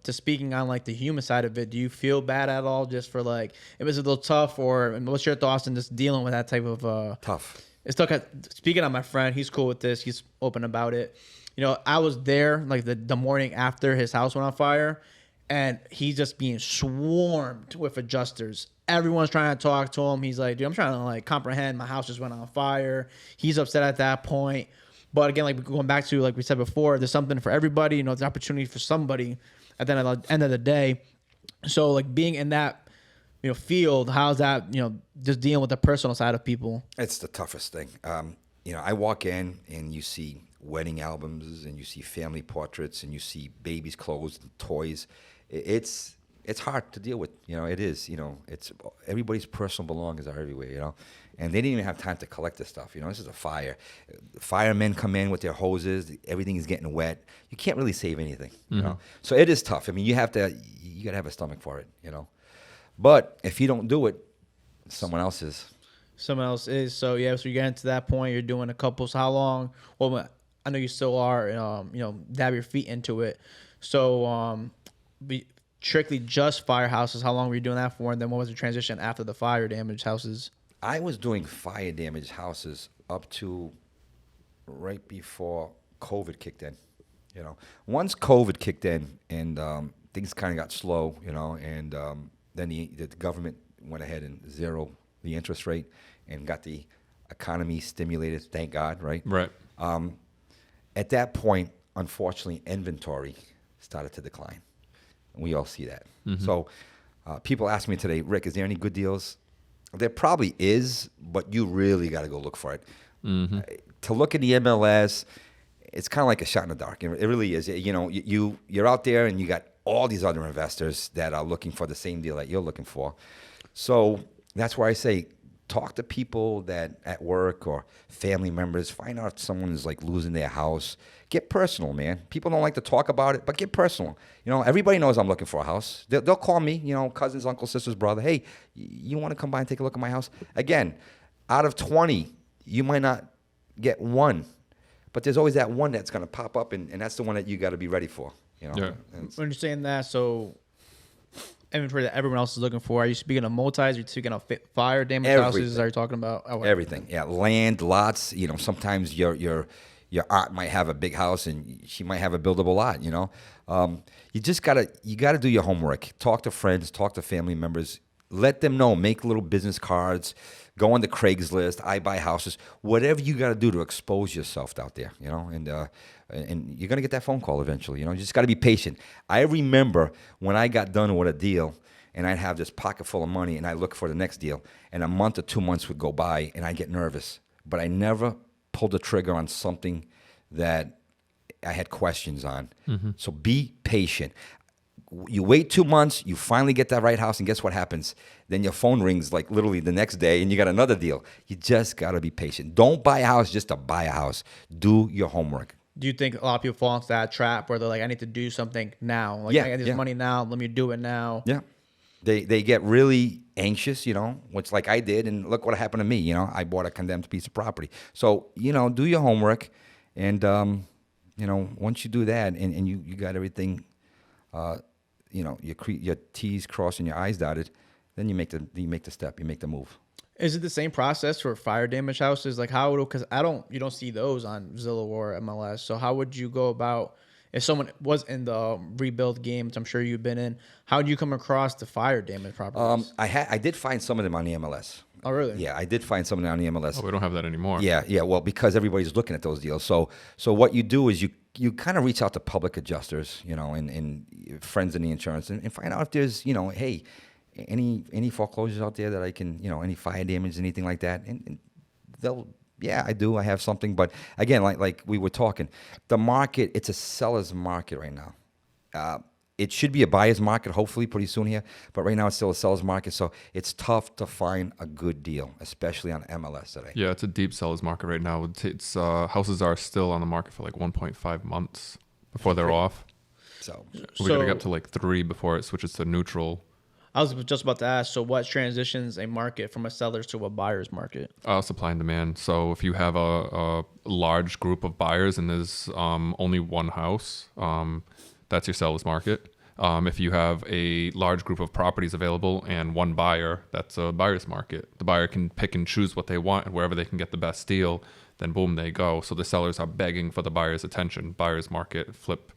just speaking on like the human side of it. Do you feel bad at all just for like, if it's a little tough, or what's your thoughts on just dealing with that type of, tough? It's tough. Speaking of my friend, he's cool with this. He's open about it. I was there like the morning after his house went on fire, and he's just being swarmed with adjusters. Everyone's trying to talk to him. He's like, dude, I'm trying to like comprehend. My house just went on fire. He's upset at that point. But again, like going back to like we said before, there's something for everybody. There's opportunity for somebody at the end of the day. So like being in that field, how's that just dealing with the personal side of people? It's the toughest thing. I walk in and you see wedding albums and you see family portraits and you see babies' clothes and toys. It's hard to deal with. It is. It's everybody's personal belongings are everywhere. And they didn't even have time to collect this stuff. This is a fire. Firemen come in with their hoses. Everything is getting wet. You can't really save anything. So it is tough. I mean, you gotta have a stomach for it. But if you don't do it, someone else is. Someone else is. So you're getting to that point. You're doing a couple. So how long? Well, I know you still are. Dab your feet into it. So strictly just firehouses. How long were you doing that for? And then what was the transition after the fire damaged houses? I was doing fire damaged houses up to right before COVID kicked in. Once COVID kicked in and things kind of got slow, and then the government went ahead and zeroed the interest rate and got the economy stimulated. Thank God, right? Right. At that point, unfortunately, inventory started to decline. We all see that. Mm-hmm. So people ask me today, Rick, is there any good deals? There probably is, but you really got to go look for it. Mm-hmm. To look at the MLS, it's kind of like a shot in the dark. It really is. You're out there and you got all these other investors that are looking for the same deal that you're looking for. So that's why I say talk to people that at work or family members. Find out if someone is like losing their house. Get personal, man. People don't like to talk about it, but get personal. Everybody knows I'm looking for a house. They'll call me, cousins, uncles, sisters, brother. Hey, you want to come by and take a look at my house? Again, out of 20, you might not get one, but there's always that one that's going to pop up, and that's the one that you got to be ready for. Yeah. When you're saying that, so inventory that everyone else is looking for. Are you speaking of multis? Are you speaking of fire damaged houses? Are you talking about everything? Yeah, land, lots. Sometimes your aunt might have a big house and she might have a buildable lot. You just gotta do your homework. Talk to friends, talk to family members. Let them know. Make little business cards. Go on the Craigslist. I buy houses. Whatever you got to do to expose yourself out there. And you're gonna get that phone call eventually. You just got to be patient. I remember when I got done with a deal, and I'd have this pocket full of money, and I look for the next deal, and a month or 2 months would go by, and I get nervous. But I never pulled the trigger on something that I had questions on. Mm-hmm. So be patient. You wait 2 months, you finally get that right house, and guess what happens? Then your phone rings like literally the next day, and you got another deal. You just got to be patient. Don't buy a house just to buy a house. Do your homework. Do you think a lot of people fall into that trap where they're like, I need to do something now? Like, I got this money now, let me do it now. Yeah. They get really anxious, which like I did, and look what happened to me. I bought a condemned piece of property. So, do your homework, and, once you do that and you got everything, your T's crossed and your I's dotted, then you make the step, you make the move. Is it the same process for fire damaged houses? Like because you don't see those on Zillow or MLS. So how would you go about, if someone was in the rebuild game, which I'm sure you've been in, how do you come across the fire damaged properties? I did find some of them on the MLS. Oh, really? Yeah, I did find some of them on the MLS. Oh, we don't have that anymore. Yeah. Well, because everybody's looking at those deals. So what you do is you kind of reach out to public adjusters, and friends in the insurance, and find out if there's, hey, any foreclosures out there that I can, any fire damage, anything like that, and they'll. Yeah, I do. I have something, but again, like we were talking, the market, it's a seller's market right now. It should be a buyer's market, hopefully, pretty soon here, but right now it's still a seller's market, so it's tough to find a good deal, especially on MLS today. Yeah, it's a deep seller's market right now. It's houses are still on the market for like 1.5 months before they're off. So we're gonna get up to like 3 before it switches to neutral. I was just about to ask, so what transitions a market from a seller's to a buyer's market? Supply and demand. So if you have a large group of buyers and there's only one house, that's your seller's market. If you have a large group of properties available and one buyer, that's a buyer's market. The buyer can pick and choose what they want, and wherever they can get the best deal, then boom, they go. So the sellers are begging for the buyer's attention. Buyer's market, flip,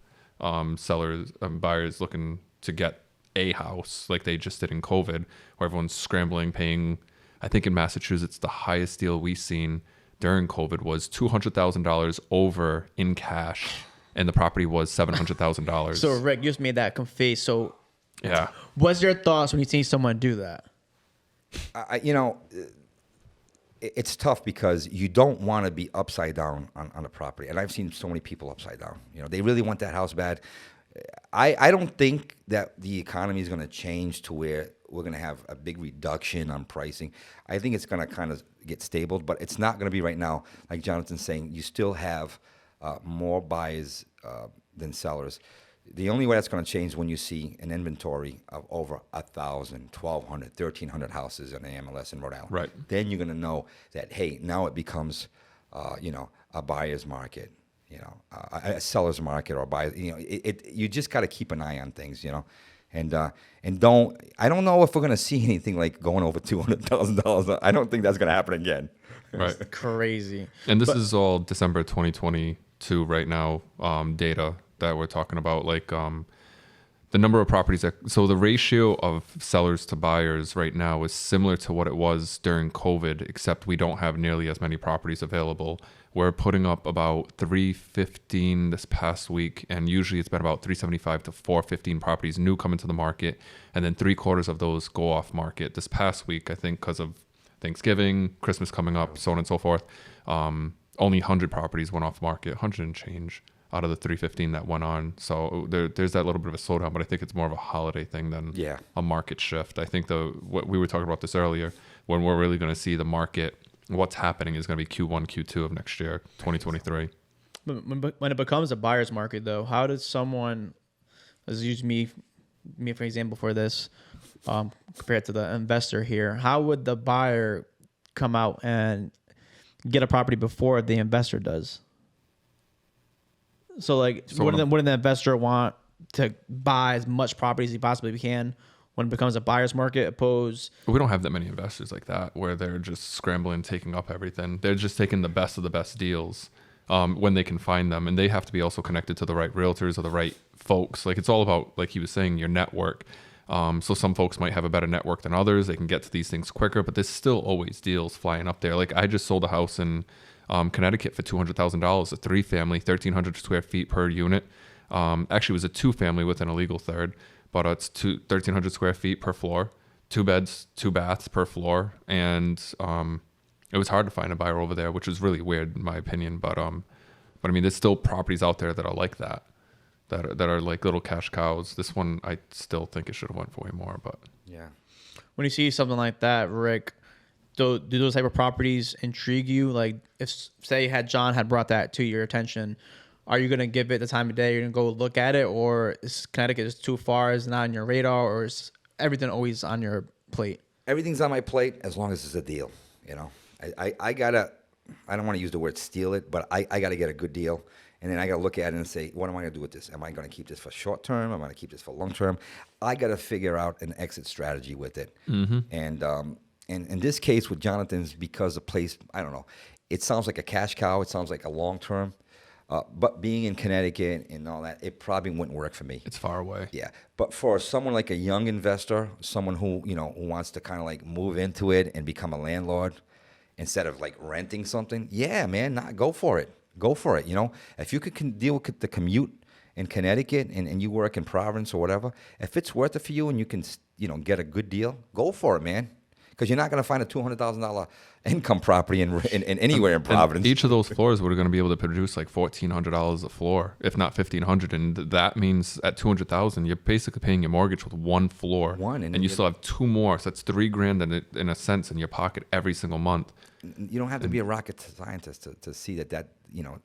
sellers, buyers looking to get a house like they just did in COVID, where everyone's scrambling, paying. I think in Massachusetts, the highest deal we seen during COVID was $200,000 over in cash, and the property was $700,000. So Rick, you just made that confess. So yeah, what's your thoughts when you see someone do that? It's tough because you don't want to be upside down on a property, and I've seen so many people upside down. They really want that house bad. I don't think that the economy is going to change to where we're going to have a big reduction on pricing. I think it's going to kind of get stable, but it's not going to be right now. Like Jonathan's saying, you still have more buyers than sellers. The only way that's going to change is when you see an inventory of over 1,000, 1,200, 1,300 houses in the MLS in Rhode Island. Right. Then you're going to know that, hey, now it becomes, a buyer's market. A seller's market or buy. You just got to keep an eye on things. And don't. I don't know if we're gonna see anything like going over $200,000. I don't think that's gonna happen again. Right. It's crazy. And this is all December 2022 right now. Data that we're talking about, like the number of properties so the ratio of sellers to buyers right now is similar to what it was during COVID, except we don't have nearly as many properties available. We're putting up about 315 this past week, and usually it's been about 375 to 415 properties new come into the market, and then 3/4 of those go off market. This past week, I think because of Thanksgiving, Christmas coming up, so on and so forth, only 100 properties went off market, 100 and change out of the 315 that went on. So there's that little bit of a slowdown, but I think it's more of a holiday thing than a market shift. I think what we were talking about this earlier, when we're really going to see the market, what's happening is going to be Q1, Q2 of next year, 2023. When it becomes a buyer's market, though, how does someone, let's use me for example for this, compared to the investor here, how would the buyer come out and get a property before the investor does? So, wouldn't the investor want to buy as much property as he possibly can when it becomes a buyer's market? We don't have that many investors like that where they're just scrambling, taking up everything. They're just taking the best of the best deals when they can find them, and they have to be also connected to the right realtors or the right folks. Like, it's all about, like he was saying, your network. So some folks might have a better network than others. They can get to these things quicker, but there's still always deals flying up there. Like, I just sold a house in Connecticut for $200,000, a 3-family, 1,300 square feet per unit. Actually, it was a 2-family with an illegal third, but it's 1,300 square feet per floor, 2 beds, 2 baths per floor, and it was hard to find a buyer over there, which was really weird in my opinion. But I mean, there's still properties out there that are like that are like little cash cows. This one, I still think it should have went for way more, but yeah. When you see something like that, Rick, do those type of properties intrigue you? Like, if say John had brought that to your attention, are you gonna give it the time of day? You're gonna go look at it, or is Connecticut just too far? Is it not on your radar, or is everything always on your plate? Everything's on my plate as long as it's a deal. I gotta. I don't want to use the word steal it, but I gotta get a good deal, and then I gotta look at it and say, what am I gonna do with this? Am I gonna keep this for short term? Am I gonna keep this for long term? I gotta figure out an exit strategy with it, and in this case with Jonathan's, because the place, I don't know, it sounds like a cash cow. It sounds like a long term. But being in Connecticut and all that, it probably wouldn't work for me. it's far away. Yeah. But for someone like a young investor, someone who who wants to kind of like move into it and become a landlord instead of like renting something, yeah, man, go for it. Go for it. If you could deal with the commute in Connecticut and you work in Providence or whatever, if it's worth it for you and you can get a good deal, go for it, man. Because you're not going to find a $200,000 income property in anywhere in Providence. And each of those floors we're going to be able to produce like $1,400 a floor, if not $1,500, and that means at $200,000 you're basically paying your mortgage with one floor, and you still have 2 more, so that's $3,000 in a sense in your pocket every single month. You don't have to be a rocket scientist to see that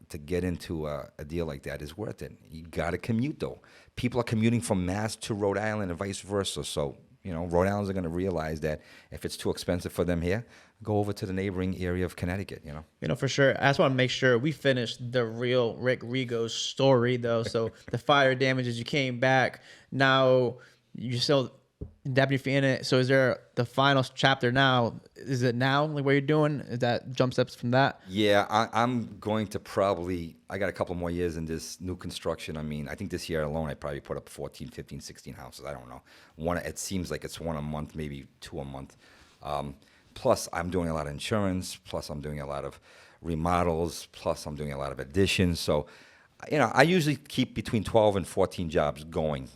to get into a deal like that is worth it. You got to commute though. People are commuting from Mass to Rhode Island and vice versa, so Rhode Islanders are going to realize that if it's too expensive for them here, go over to the neighboring area of Connecticut, For sure. I just want to make sure we finished the real Rick Rego's story, though. So the fire damages, you came back. Now you're still deputy in it. So is there the final chapter now? Is it now, like what you're doing? Is that jump steps from that? Yeah, I'm going to I got a couple more years in this new construction. I mean, I think this year alone, I probably put up 14, 15, 16 houses. I don't know. It seems like it's one a month, maybe two a month. Plus, I'm doing a lot of insurance. Plus, I'm doing a lot of remodels. Plus, I'm doing a lot of additions. So, I usually keep between 12 and 14 jobs going,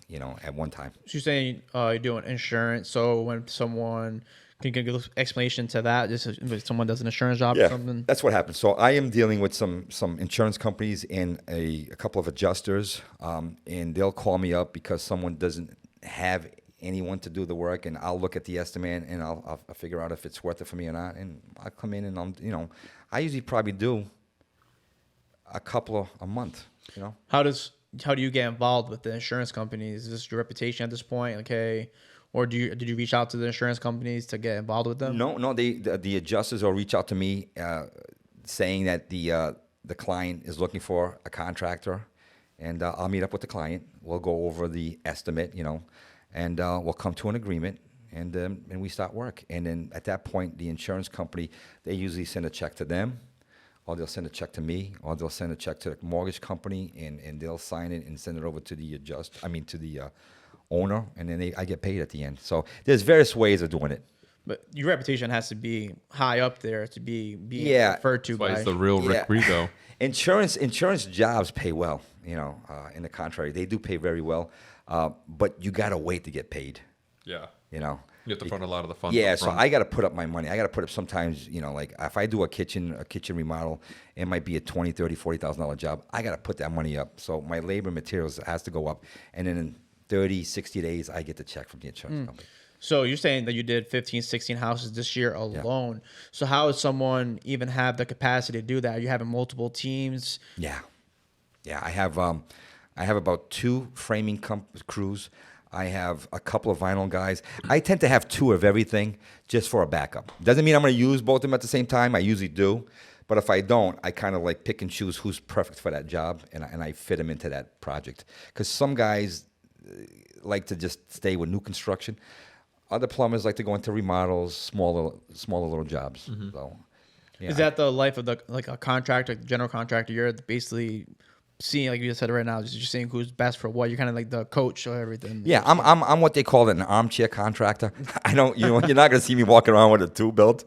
at one time. So you're saying you're doing insurance. So when someone can give an explanation to that, just if someone does an insurance job or something? That's what happens. So I am dealing with some insurance companies and a couple of adjusters, and they'll call me up because someone doesn't have anyone to do the work, and I'll look at the estimate and I'll figure out if it's worth it for me or not, and I'll come in and I usually probably do a couple a month. How do you get involved with the insurance companies? Is this your reputation at this point? Okay. Or did you reach out to the insurance companies to get involved with them? No. The adjusters will reach out to me saying that the client is looking for a contractor, and I'll meet up with the client. We'll go over the estimate, and we'll come to an agreement, and we start work. And then at that point, the insurance company, they usually send a check to them, or they'll send a check to me, or they'll send a check to the mortgage company, and they'll sign it and send it over to the owner, and then I get paid at the end. So there's various ways of doing it. But your reputation has to be high up there to be referred to. That's why it's the real Rick Rego. Insurance jobs pay well, in the contrary. They do pay very well, but you got to wait to get paid. Yeah. You have to fund a lot of the funds. Yeah, so I got to put up my money. I got to put up sometimes, like if I do a kitchen remodel, it might be a $20,000, $30,000, $40,000 job. I got to put that money up. So my labor materials has to go up. And then in 30, 60 days, I get the check from the insurance company. So you're saying that you did 15, 16 houses this year alone. Yeah. So how does someone even have the capacity to do that? Are you having multiple teams? Yeah. I have about 2 framing crews. I have a couple of vinyl guys. I tend to have 2 of everything just for a backup. Doesn't mean I'm going to use both of them at the same time. I usually do. But if I don't, I kind of like pick and choose who's perfect for that job, and I fit them into that project. Because some guys like to just stay with new construction. Other plumbers like to go into remodels, smaller little jobs. Mm-hmm. So, is that the life of a contractor, general contractor? You're basically seeing, like you just said right now, just seeing who's best for what. You're kind of like the coach or everything. Yeah, I'm what they call an armchair contractor. I don't, you're not gonna see me walking around with a tube belt.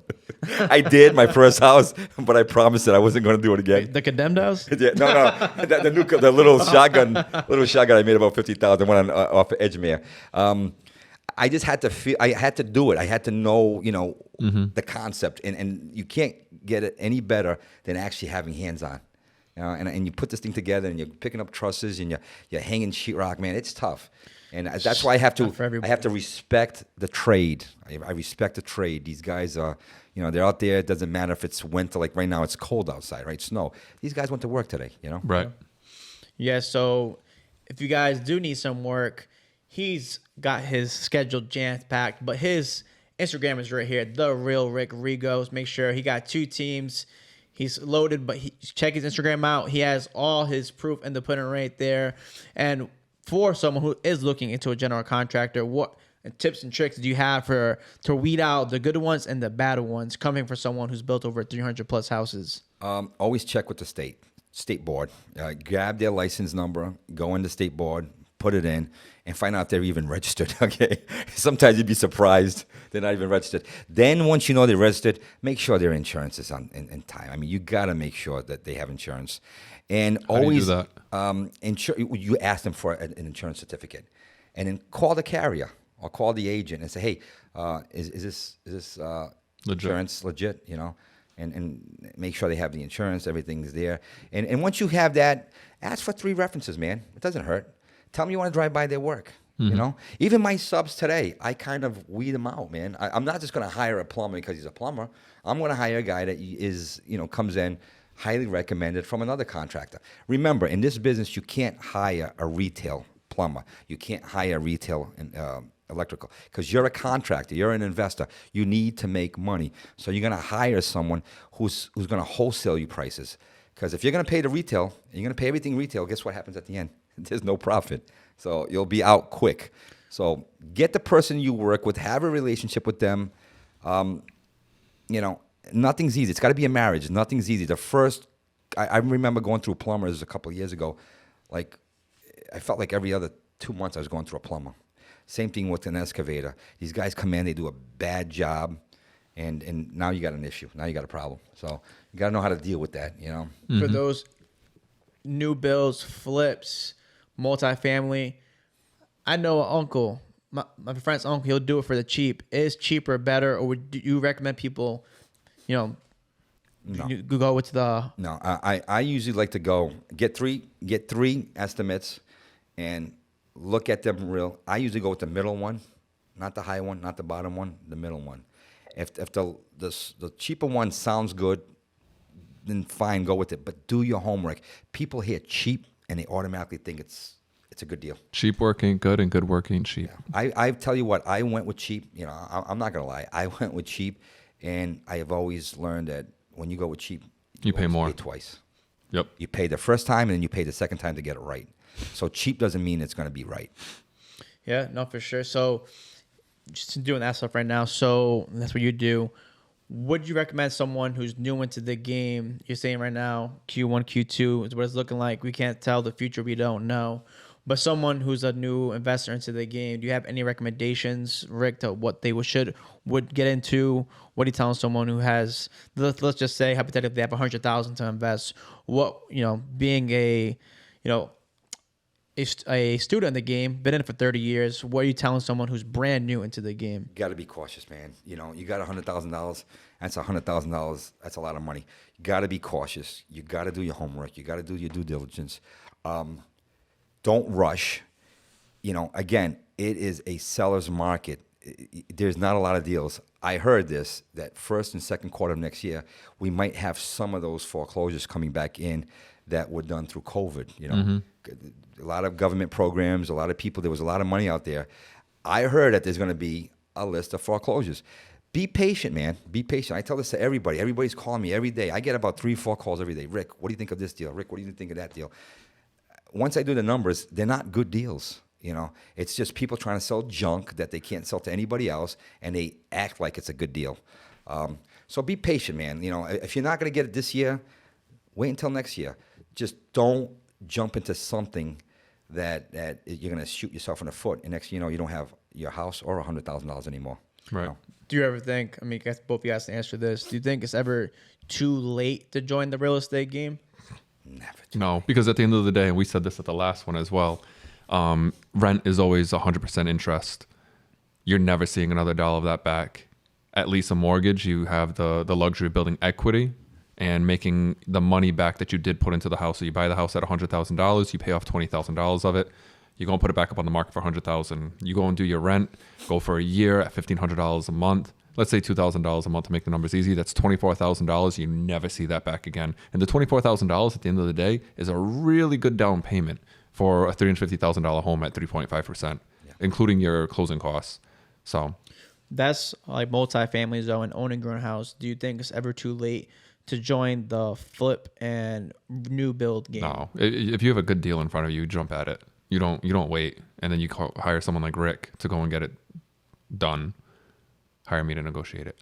I did my first house, but I promised that I wasn't gonna do it again. The condemned house? Yeah, no, the little shotgun I made about $50,000 went off of Edgemere. I just had to I had to do it. I had to know, the concept, and you can't get it any better than actually having hands-on. And you put this thing together, and you're picking up trusses, and you're hanging sheetrock, man. It's tough, and that's why I have to respect the trade. I respect the trade. These guys are, they're out there. It doesn't matter if it's winter, like right now it's cold outside, right? Snow. These guys went to work today, Right. Yeah. So if you guys do need some work, he's got his schedule jam-packed, but his Instagram is right here, The Real Rick Rego. Make sure he got 2 teams. He's loaded, but check his Instagram out. He has all his proof and the pudding right there. And for someone who is looking into a general contractor, what tips and tricks do you have to weed out the good ones and the bad ones coming from someone who's built over 300 plus houses? Always check with the state board. Grab their license number, go in the state board, put it in, and find out if they're even registered, okay? Sometimes you'd be surprised they're not even registered. Then once you know they're registered, make sure their insurance is in time. I mean, you got to make sure that they have insurance. And always, do you do that? You ask them for an insurance certificate. And then call the carrier or call the agent and say, hey, is this insurance legit, And make sure they have the insurance, everything's there. And once you have that, ask for 3 references, man. It doesn't hurt. Tell them you want to drive by their work, Even my subs today, I kind of weed them out, man. I'm not just going to hire a plumber because he's a plumber. I'm going to hire a guy that is, comes in highly recommended from another contractor. Remember, in this business, you can't hire a retail plumber. You can't hire retail and electrical because you're a contractor. You're an investor. You need to make money. So you're going to hire someone who's going to wholesale you prices. Because if you're going to pay the retail, and you're going to pay everything retail, guess what happens at the end? There's no profit. So you'll be out quick. So get the person you work with, have a relationship with them. Nothing's easy. It's got to be a marriage. Nothing's easy. The first, I remember going through plumbers a couple of years ago. Like, I felt like every other 2 months I was going through a plumber. Same thing with an excavator. These guys come in, they do a bad job, and now you got an issue. Now you got a problem. So you got to know how to deal with that, For those new builds, flips, multifamily, I know an uncle, my friend's uncle, he'll do it for the cheap. Is cheaper better, or would you recommend people, No. go with the... No, I usually like to go get three estimates and look at them real. I usually go with the middle one, not the high one, not the bottom one, the middle one. If the cheaper one sounds good, then fine, go with it. But do your homework. People hear cheap and they automatically think it's a good deal. Cheap work ain't good and good work ain't cheap. Yeah. I tell you what, I went with cheap. I'm not gonna lie. I went with cheap, and I have always learned that when you go with cheap, you pay more. Pay twice. Yep. You pay the first time, and then you pay the second time to get it right. So cheap doesn't mean it's going to be right. Yeah, no, for sure. So just doing that stuff right now. So that's what you do. Would you recommend someone who's new into the game? You're saying right now, Q1, Q2 is what it's looking like. We can't tell the future. We don't know. But someone who's a new investor into the game, do you have any recommendations, Rick, to what they would get into? What are you telling someone who has, let's just say hypothetically they have $100,000 to invest? What, being a student in the game, been in it for 30 years, what are you telling someone who's brand new into the game? You got to be cautious, man. You got $100,000. That's $100,000. That's a lot of money. You got to be cautious. You got to do your homework. You got to do your due diligence. Don't rush. Again, it is a seller's market. There's not a lot of deals. I heard that first and second quarter of next year, we might have some of those foreclosures coming back in that were done through COVID. A lot of government programs, a lot of people, there was a lot of money out there. I heard that there's going to be a list of foreclosures. Be patient, man. Be patient. I tell this to everybody. Everybody's calling me every day. I get about 3-4 calls every day. Rick, what do you think of this deal? Rick, what do you think of that deal? Once I do the numbers, they're not good deals. It's just people trying to sell junk that they can't sell to anybody else, and they act like it's a good deal. So be patient, man. If you're not going to get it this year, wait until next year. Just don't jump into something that you're going to shoot yourself in the foot, and next thing you know, you don't have your house or $100,000 anymore. Right. Do you ever think, I guess both of you guys to answer this, do you think it's ever too late to join the real estate game? Never. No, because at the end of the day, and we said this at the last one as well, rent is always 100% interest. You're never seeing another dollar of that back. At least a mortgage, you have the luxury of building equity and making the money back that you did put into the house. So you buy the house at $100,000, you pay off $20,000 of it. You're going to put it back up on the market for $100,000. You go and do your rent, go for a year at $1,500 a month. Let's say $2,000 a month to make the numbers easy. That's $24,000. You never see that back again. And the $24,000 at the end of the day is a really good down payment for a $350,000 home at 3.5%, including your closing costs. So that's like multifamily zone and owning your own house. Do you think it's ever too late to join the flip and new build game? No. If you have a good deal in front of you, jump at it. You don't wait, and then you hire someone like Rick to go and get it done. Hire me to negotiate it.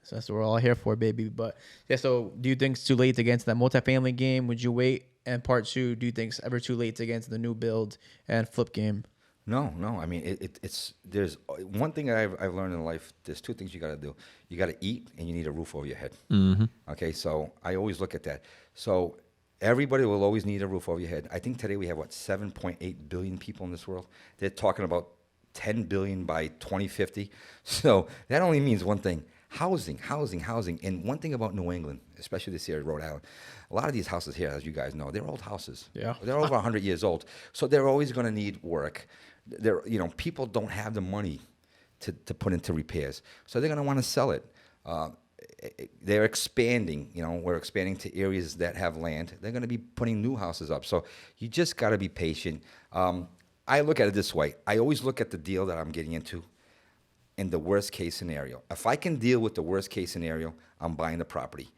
So that's what we're all here for, baby. But yeah, so do you think it's too late to get into that multifamily game? Would you wait? And part two, do you think it's ever too late to get into the new build and flip game? No. I mean, it's there's one thing I've learned in life. There's two things you got to do. You got to eat, and you need a roof over your head. Mm-hmm. Okay, so I always look at that. So everybody will always need a roof over your head. I think today we have 7.8 billion people in this world. They're talking about 10 billion by 2050. So that only means one thing: housing. And one thing about New England, especially this area, Rhode Island, a lot of these houses here, as you guys know, they're old houses. Yeah, they're over 100 years old. So they're always going to need work. People don't have the money to put into repairs, so they're going to want to sell it. They're expanding. We're expanding to areas that have land. They're going to be putting new houses up. So you just got to be patient. I look at it this way. I always look at the deal that I'm getting into in the worst case scenario. If I can deal with the worst case scenario, I'm buying the property.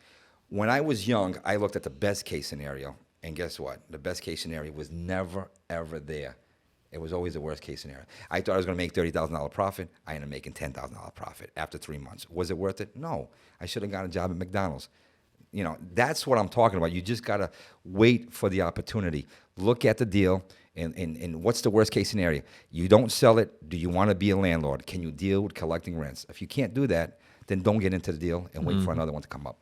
When I was young, I looked at the best case scenario. And guess what? The best case scenario was never, ever there. It was always the worst case scenario. I thought I was going to make $30,000 profit. I ended up making $10,000 profit after 3 months. Was it worth it? No. I should have got a job at McDonald's. You know, that's what I'm talking about. You just got to wait for the opportunity. Look at the deal. And what's the worst case scenario? You don't sell it. Do you want to be a landlord? Can you deal with collecting rents? If you can't do that, then don't get into the deal and wait for another one to come up.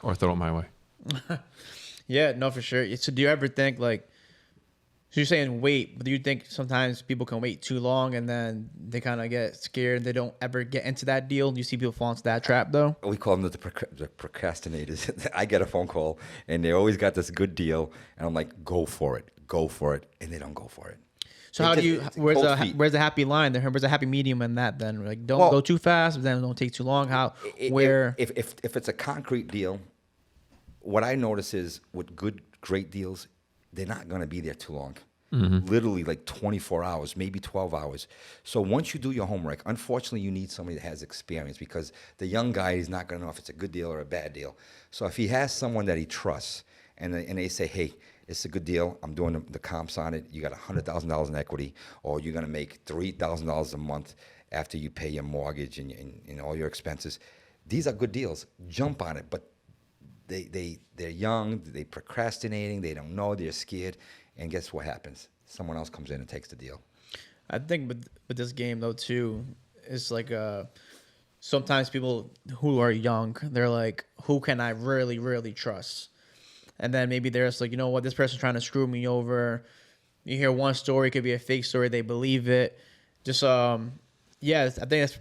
Or throw it my way. Yeah, no, for sure. So do you ever think like, so you're saying wait, but do you think sometimes people can wait too long and then they kind of get scared and they don't ever get into that deal? Do you see people fall into that trap though? We call them the procrastinators. I get a phone call and they always got this good deal. And I'm like, go for it. Go for it. And they don't go for it. So how do you, where's the happy line there? Where's the happy medium in that then? Like don't go too fast, but then don't take too long. If it's a concrete deal, what I notice is with great deals, they're not going to be there too long. Mm-hmm. Literally like 24 hours, maybe 12 hours. So once you do your homework, unfortunately, you need somebody that has experience because the young guy is not going to know if it's a good deal or a bad deal. So if he has someone that he trusts and they say, hey, it's a good deal, I'm doing the comps on it, you got $100,000 in equity, or you're going to make $3,000 a month after you pay your mortgage and all your expenses. These are good deals. Jump on it. But they're young, they're procrastinating, they don't know, they're scared, and guess what happens? Someone else comes in and takes the deal. I think with this game though too, it's like sometimes people who are young, they're like, who can I really, really trust? And then maybe they're just like, you know what, this person's trying to screw me over. You hear one story, it could be a fake story, they believe it. Just I think that's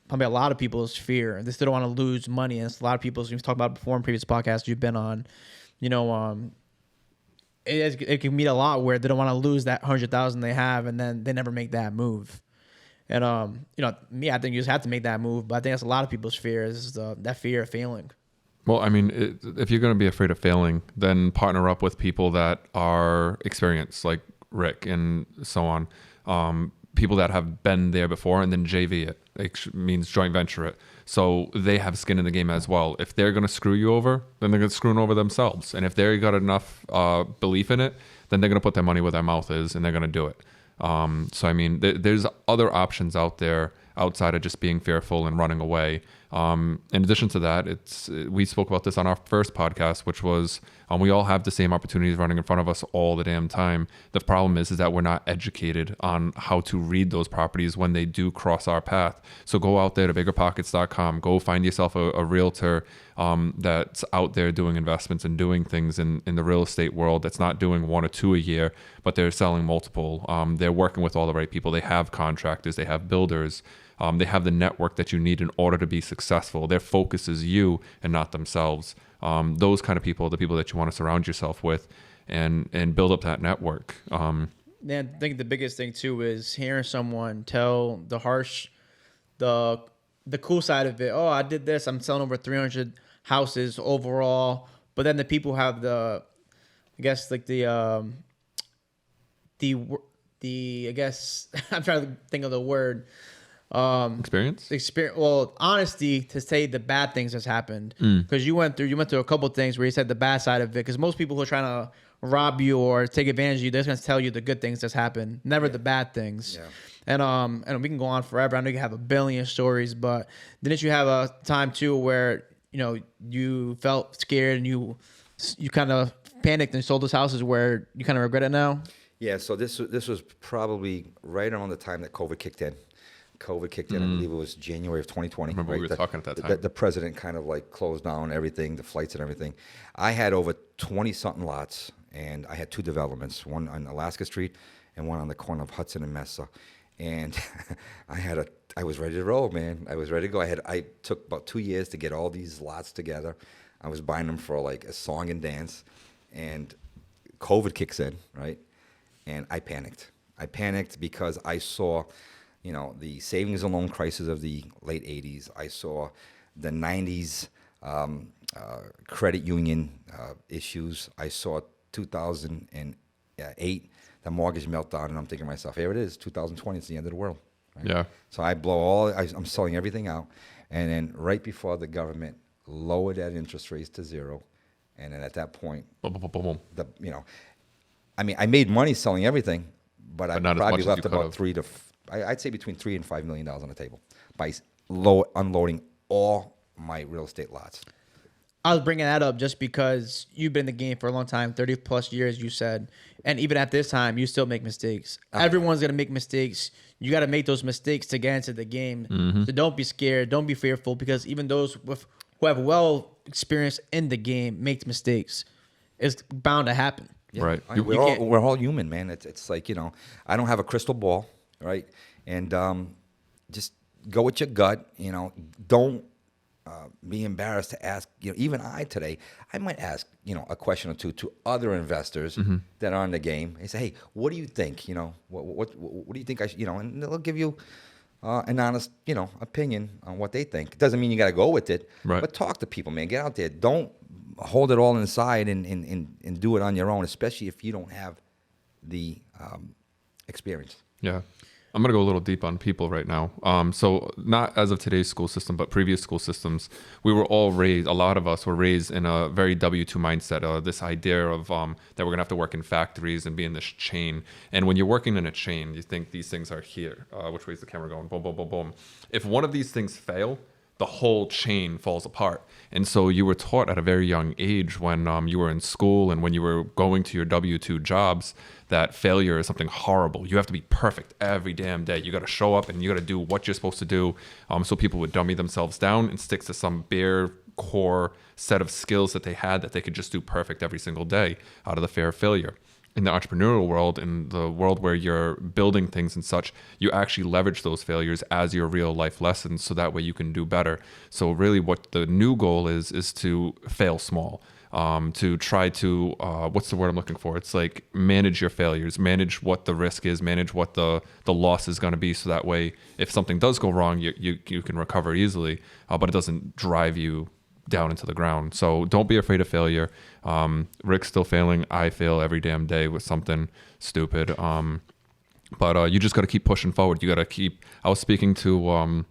probably a lot of people's fear. They still don't want to lose money. And it's a lot of people's, we've talked about it before in previous podcasts you've been on, it can mean a lot where they don't want to lose that 100,000 they have and then they never make that move. And, me, I think you just have to make that move. But I think that's a lot of people's fear is that fear of failing. Well, I mean, if you're going to be afraid of failing, then partner up with people that are experienced, like Rick and so on. People that have been there before, and then JV it. It means joint venture it. So they have skin in the game as well. If they're going to screw you over, then they're going to screw over themselves. And if they got enough belief in it, then they're going to put their money where their mouth is, and they're going to do it. So, I mean, there's other options out there outside of just being fearful and running away. In addition to that, we spoke about this on our first podcast, which was we all have the same opportunities running in front of us all the damn time. The problem is that we're not educated on how to read those properties when they do cross our path. So go out there to biggerpockets.com. Go find yourself a realtor that's out there doing investments and doing things in the real estate world that's not doing 1 or 2 a year, but they're selling multiple. They're working with all the right people. They have contractors. They have builders. They have the network that you need in order to be successful. Their focus is you and not themselves. Those kind of people, the people that you want to surround yourself with and build up that network. I think the biggest thing too is hearing someone tell the harsh, the cool side of it. Oh, I did this. I'm selling over 300 houses overall. But then the people have I guess like I guess I'm trying to think of the word. Experience. Well, honesty to say the bad things that's happened because you went through a couple of things where you said the bad side of it. Because most people who are trying to rob you or take advantage of you, they're just going to tell you the good things that's happened, never the bad things. Yeah. And we can go on forever. I know you have a billion stories, but didn't you have a time too where you felt scared and you kind of panicked and sold those houses where you kind of regret it now? Yeah. So this was probably right around the time that COVID kicked in. I believe it was January of 2020. I remember we were talking at that time. The president kind of like closed down everything, the flights and everything. I had over 20-something lots, and I had 2 developments, one on Alaska Street and one on the corner of Hudson and Mesa. And I was ready to roll, man. I was ready to go. I took about 2 years to get all these lots together. I was buying them for like a song and dance, and COVID kicks in, right? And I panicked. Because I saw the savings and loan crisis of the late 80s. I saw the 90s credit union issues. I saw 2008 8, the mortgage meltdown, and I'm thinking to myself, here it is, 2020, it's the end of the world. Right? Yeah. So I'm selling everything out, and then right before the government lowered that interest rates to 0, and then at that point, Boom, boom, boom, boom. I made money selling everything, but I not as probably much as left you about could've. I'd say between $3 and $5 million on the table by unloading all my real estate lots. I was bringing that up just because you've been in the game for a long time, 30 plus years, you said. And even at this time, you still make mistakes. Everyone's going to make mistakes. You got to make those mistakes to get into the game. Mm-hmm. So don't be scared. Don't be fearful, because even those who have well experience in the game make mistakes. It's bound to happen. Yeah. Right. We're all human, man. It's like, I don't have a crystal ball, right? And just go with your gut, don't be embarrassed to ask, even today, I might ask, a question or two to other investors that are in the game. They say, hey, what do you think? What do you think and they'll give you an honest, opinion on what they think. It doesn't mean you got to go with it, right. But talk to people, man. Get out there. Don't hold it all inside and do it on your own, especially if you don't have the experience. Yeah. I'm going to go a little deep on people right now. So not as of today's school system, but previous school systems, we were all raised, a lot of us were raised in a very W-2 mindset, this idea of that we're going to have to work in factories and be in this chain. And when you're working in a chain, you think these things are here. Which way is the camera going? Boom, boom, boom, boom. If one of these things fail, the whole chain falls apart. And so you were taught at a very young age when you were in school and when you were going to your W-2 jobs that failure is something horrible. You have to be perfect every damn day. You got to show up and you got to do what you're supposed to do. So people would dummy themselves down and stick to some bare core set of skills that they had that they could just do perfect every single day out of the fear of failure. In the entrepreneurial world, in the world where you're building things and such, you actually leverage those failures as your real life lessons so that way you can do better. So really what the new goal is to fail small, to try to, what's the word I'm looking for? It's like manage your failures, manage what the risk is, manage what the loss is going to be. So that way, if something does go wrong, you can recover easily, but it doesn't drive you down into the ground. So don't be afraid of failure. Rick's still failing. I fail every damn day with something stupid. But you just got to keep pushing forward. You got to keep. I was speaking to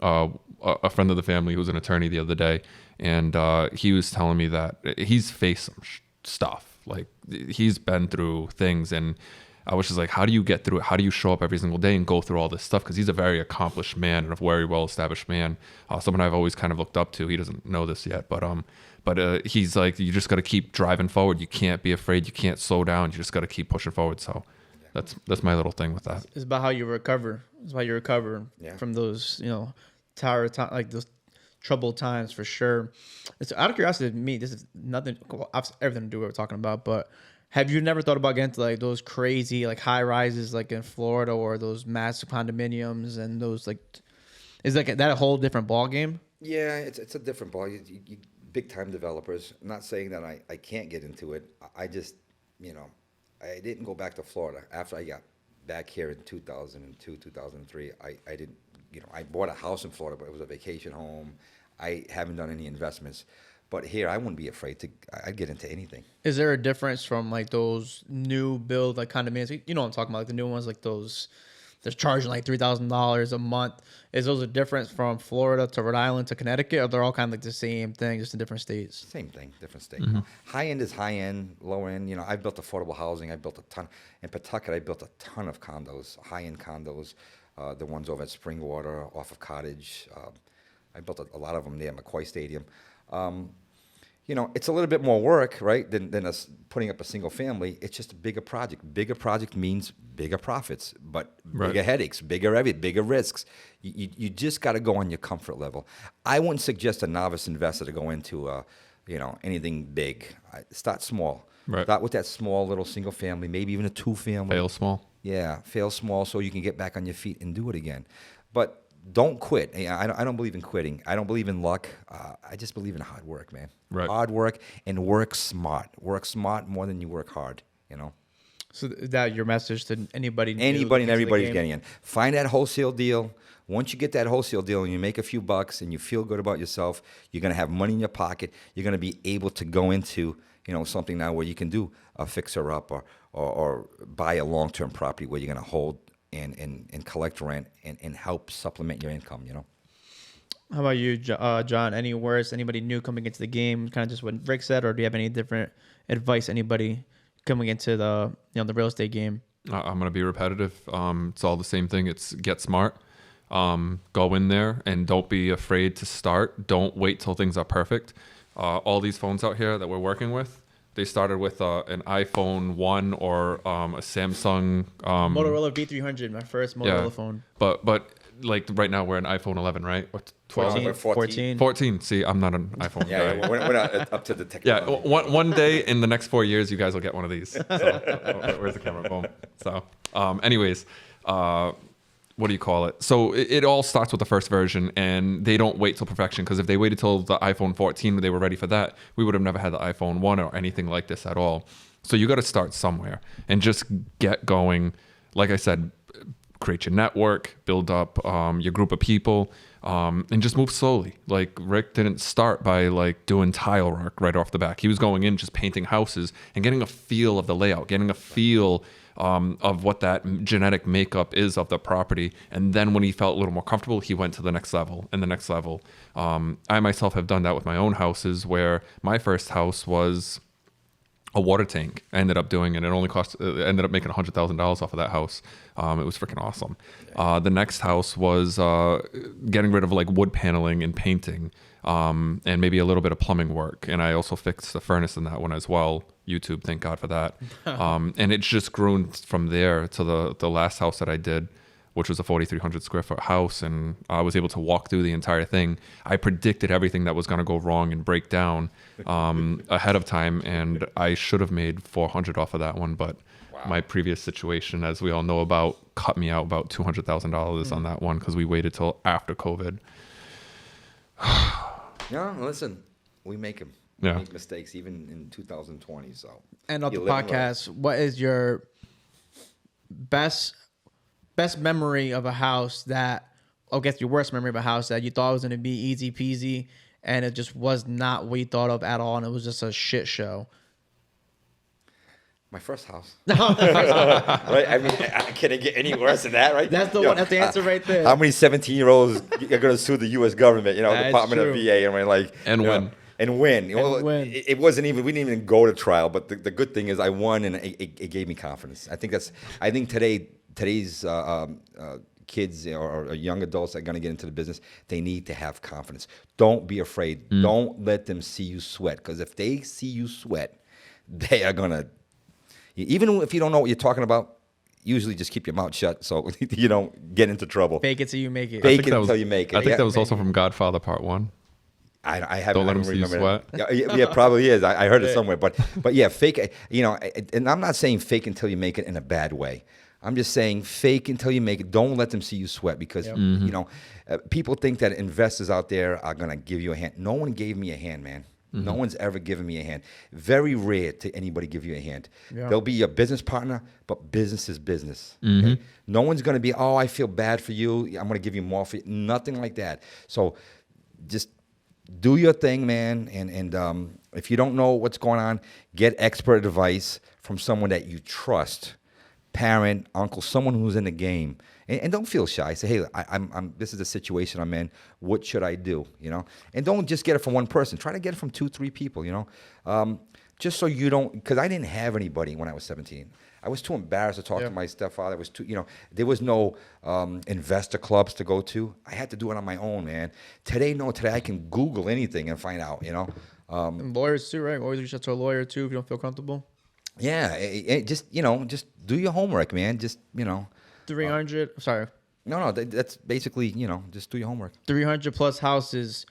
a friend of the family who's an attorney the other day, and he was telling me that he's faced some stuff. Like he's been through things, and I was just like, how do you get through it? How do you show up every single day and go through all this stuff? Because he's a very accomplished man and a very well-established man. Someone I've always kind of looked up to. He doesn't know this yet, but he's like, you just got to keep driving forward. You can't be afraid. You can't slow down. You just got to keep pushing forward. So that's my little thing with that. It's about how you recover. It's how you recover from those, like those troubled times for sure. It's out of curiosity to me. This is nothing, everything to do with what we're talking about, but have you never thought about getting to like those crazy like high rises like in Florida or those massive condominiums and those like, is like that a whole different ball game? Yeah, it's a different ball. You big time developers. I'm not saying that I can't get into it. I just, I didn't go back to Florida after I got back here in 2002, 2003. I didn't, I bought a house in Florida, but it was a vacation home. I haven't done any investments. But here, I wouldn't be afraid to. I'd get into anything. Is there a difference from like those new build like condominiums? You know what I'm talking about, like the new ones, like those they're charging like $3,000 a month. Is those a difference from Florida to Rhode Island to Connecticut, or they're all kind of like the same thing, just in different states? Same thing, different state. Mm-hmm. High end is high end, low end. I built affordable housing. I built a ton in Pawtucket. I built a ton of condos, high end condos. The ones over at Springwater, off of Cottage. I built a lot of them there at McCoy Stadium. It's a little bit more work, right, than us putting up a single family. It's just a bigger project. Bigger project means bigger profits, but bigger headaches, bigger risks. You just got to go on your comfort level. I wouldn't suggest a novice investor to go into, anything big. Start small. Right. Start with that small little single family, maybe even a 2-family. Fail small. Yeah, fail small so you can get back on your feet and do it again. But don't quit. I don't believe in quitting. I don't believe in luck. I just believe in hard work, man. Right. Hard work and work smart. Work smart more than you work hard, So that your message to anybody and everybody's getting in. Find that wholesale deal. Once you get that wholesale deal and you make a few bucks and you feel good about yourself, you're going to have money in your pocket. You're going to be able to go into, something now where you can do a fixer up or buy a long-term property where you're going to hold and collect rent and help supplement your income, How about you, John? Any words? Anybody new coming into the game? Kind of just what Rick said, or do you have any different advice? Anybody coming into the the real estate game? I'm gonna be repetitive. It's all the same thing. It's get smart. Go in there and don't be afraid to start. Don't wait till things are perfect. All these phones out here that we're working with, they started with an iPhone 1 or a Samsung Motorola V300, my first Motorola phone. But like right now we're an iPhone 11, right? Or 12? 14. See, I'm not an iPhone guy. Yeah, we're not up to the technology. Yeah, one day in the next 4 years, you guys will get one of these. So, where's the camera? Boom. So, anyways, what do you call it? So it all starts with the first version, and they don't wait till perfection, because if they waited till the iPhone 14, they were ready for that, we would have never had the iPhone 1 or anything like this at all. So you got to start somewhere and just get going. Like I said, create your network, build up your group of people, and just move slowly. Like Rick didn't start by like doing tile work right off the back. He was going in just painting houses and getting a feel of the layout, getting a feel of what that genetic makeup is of the property. And then when he felt a little more comfortable, he went to the next level and the next level. I myself have done that with my own houses, where my first house was a water tank. I ended up doing it. It only ended up making $100,000 off of that house. It was freaking awesome. The next house was getting rid of like wood paneling and painting, and maybe a little bit of plumbing work. And I also fixed the furnace in that one as well. YouTube, thank God for that. And it's just grown from there to the last house that I did, which was a 4,300 square foot house. And I was able to walk through the entire thing. I predicted everything that was going to go wrong and break down ahead of time. And I should have made 400 off of that one. But my previous situation, as we all know about, cut me out about $200,000 on that one, because we waited till after COVID. Yeah, listen, we make them. We make mistakes even in 2020. So. And on the podcast, what is your best memory of a house that, I guess your worst memory of a house that you thought was going to be easy peasy and it just was not what you thought of at all, and it was just a shit show? My first house. Right? I mean, can it get any worse than that, right? That's the one. That's the answer right there. How many 17-year-olds are going to sue the U.S. government, Department of VA, and we're like... And win. And win. It wasn't even, we didn't even go to trial, but the good thing is I won, and it gave me confidence. I think today's kids or young adults that are going to get into the business, they need to have confidence. Don't be afraid. Don't let them see you sweat, because if they see you sweat, they are going to, even if you don't know what you're talking about, usually just keep your mouth shut so you don't get into trouble. Fake it till you make it. Fake it until you make it. I think that was also from Godfather Part 1. I haven't. Don't let them see you sweat. Yeah, probably is. I heard it somewhere, but yeah, fake. And I'm not saying fake until you make it in a bad way. I'm just saying fake until you make it. Don't let them see you sweat, because people think that investors out there are gonna give you a hand. No one gave me a hand, man. No one's ever given me a hand. Very rare to anybody give you a hand. Yeah. They'll be your business partner, but business is business. Okay? No one's gonna be, I feel bad for you, I'm gonna give you more for you. Nothing like that. So just do your thing, man. And if you don't know what's going on, get expert advice from someone that you trust, parent, uncle, someone who's in the game. And don't feel shy. Say, hey, I'm this is the situation I'm in. What should I do? And don't just get it from one person. Try to get it from 2-3 people. Just so you don't, because I didn't have anybody when I was 17. I was too embarrassed to talk to my stepfather. There was no investor clubs to go to. I had to do it on my own, man. Today I can Google anything and find out. And lawyers too, right? Always reach out to a lawyer too if you don't feel comfortable. Yeah, just do your homework, man. 300. Sorry. No, that's basically just do your homework. 300 plus houses.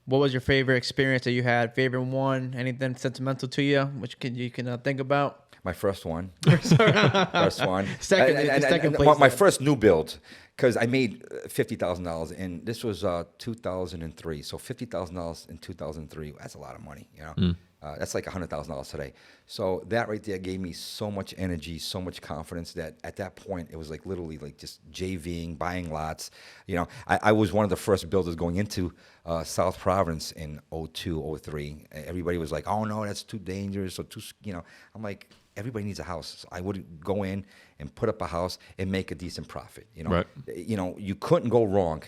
What was your favorite experience that you had? Favorite one? Anything sentimental to you, which you can think about? My first one. First one. Second place. My first new build, because I made $50,000, and this was 2003. So $50,000 in 2003, that's a lot of money, That's like $100,000 today. So that right there gave me so much energy, so much confidence that at that point it was like literally like just JVing, buying lots. You know, I was one of the first builders going into South Providence in 02, 03. Everybody was like, oh no, that's too dangerous or too, you know. I'm like, everybody needs a house. So I would go in and put up a house and make a decent profit. You know, right. You know, you couldn't go wrong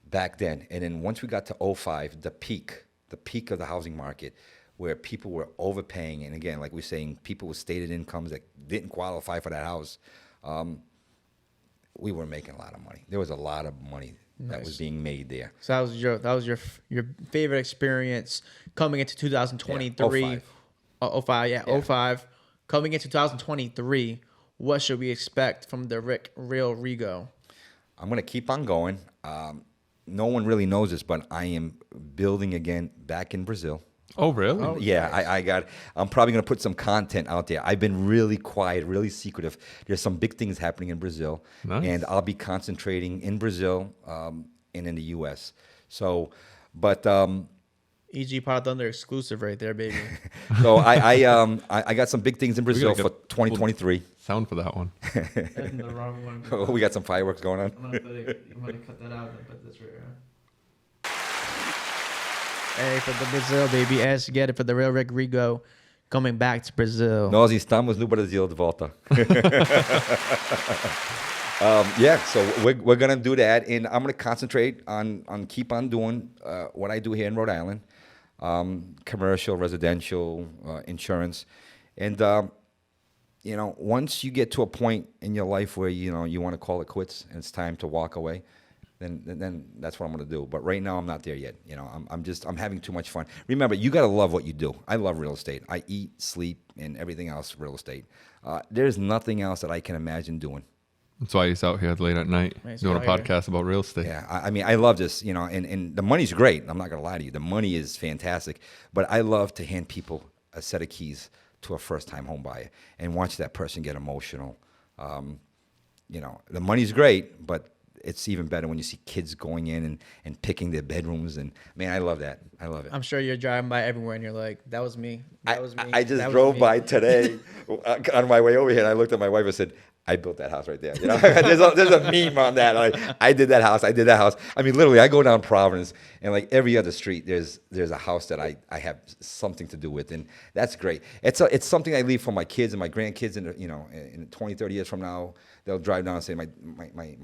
back then. And then once we got to 05, the peak of the housing market, where people were overpaying, and again, like we're saying, people with stated incomes that didn't qualify for that house, we were making a lot of money. There was a lot of money that was being made there. So that was your favorite experience coming into 2023. Yeah, 05. 05. Coming into 2023, what should we expect from the real Rego? I'm gonna keep on going. No one really knows this, but I am building again back in Brazil. Oh, really? Oh, yeah, I'm probably going to put some content out there. I've been really quiet, really secretive. There's some big things happening in Brazil. Nice. And I'll be concentrating in Brazil and in the U.S. So, but... EG Pod Thunder exclusive right there, baby. So I got some big things in Brazil for 2023. Sound for that one. The wrong one. We got some fireworks going on. I'm gonna cut that out and put this right here. Hey, for the Brazil, baby. As you get it for the real Rego coming back to Brazil. Nós estamos no Brasil de volta. Yeah, so we're going to do that. And I'm going to concentrate on keep on doing what I do here in Rhode Island. Commercial, residential, insurance. And, you know, once you get to a point in your life where, you know, you want to call it quits and it's time to walk away, then that's what I'm going to do. But right now I'm not there yet. You know, I'm having too much fun. Remember, you got to love what you do. I love real estate. I eat, sleep, and everything else real estate. There's nothing else that I can imagine doing. That's why he's out here late at night doing a podcast about real estate. Yeah, I mean, I love this, you know, and the money's great. I'm not going to lie to you. The money is fantastic. But I love to hand people a set of keys to a first-time home buyer and watch that person get emotional. You know, the money's great, but it's even better when you see kids going in and picking their bedrooms. And, man, I love that. I love it. I'm sure you're driving by everywhere and you're like, that was me. That was me. I just drove by today on my way over here, and I looked at my wife and said, I built that house right there. You know, there's a meme on that. Like, I did that house. I did that house. I mean, literally, I go down Providence, and like every other street, there's a house that I have something to do with, and that's great. It's something I leave for my kids and my grandkids, and you know, in 20, 30 years from now, they'll drive down and say, my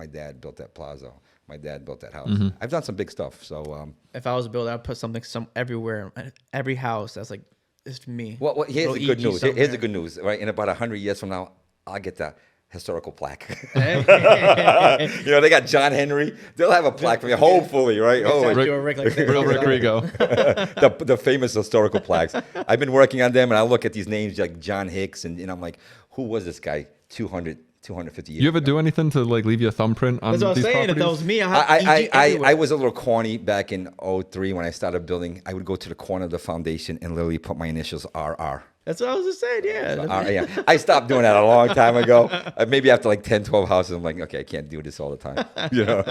dad built that plaza. My dad built that house. Mm-hmm. I've done some big stuff. So if I was a builder, I'd put something everywhere, every house. That's like, it's me. Well, here's the good news. Here's the good news, right? In about 100 years from now, I'll get that historical plaque. You know, they got John Henry. They'll have a plaque for me, hopefully, right? Real Rick Rego. the famous historical plaques. I've been working on them, and I look at these names like John Hicks, and I'm like, who was this guy 250 years You ever ago? do anything to like leave your thumbprint on these properties? That's what I was saying. If that was me, I was a little corny back in 03 when I started building. I would go to the corner of the foundation and literally put my initials RR. That's what I was just saying, yeah. Yeah. I stopped doing that a long time ago. Maybe after like 10, 12 houses, I'm like, okay, I can't do this all the time. You know.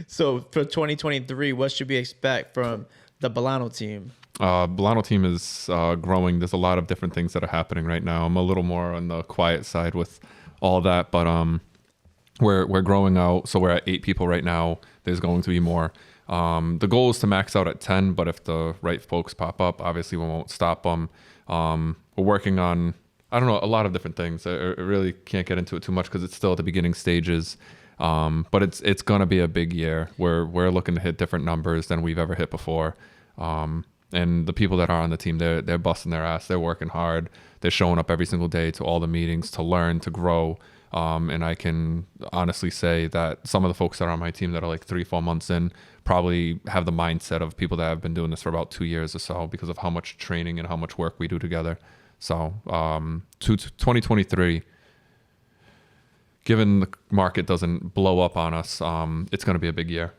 So for 2023, what should we expect from the Bolano team? Bolano team is growing. There's a lot of different things that are happening right now. I'm a little more on the quiet side with all that, but we're growing out. So we're at 8 people right now. There's going to be more. The goal is to max out at 10, but if the right folks pop up, obviously we won't stop them. We're working on, I don't know, a lot of different things. I really can't get into it too much because it's still at the beginning stages. But it's going to be a big year. We're looking to hit different numbers than we've ever hit before. And the people that are on the team, they're busting their ass. They're working hard. They're showing up every single day to all the meetings to learn, to grow. And I can honestly say that some of the folks that are on my team that are like 3-4 months in probably have the mindset of people that have been doing this for about 2 years or so because of how much training and how much work we do together. So 2023, given the market doesn't blow up on us, it's going to be a big year.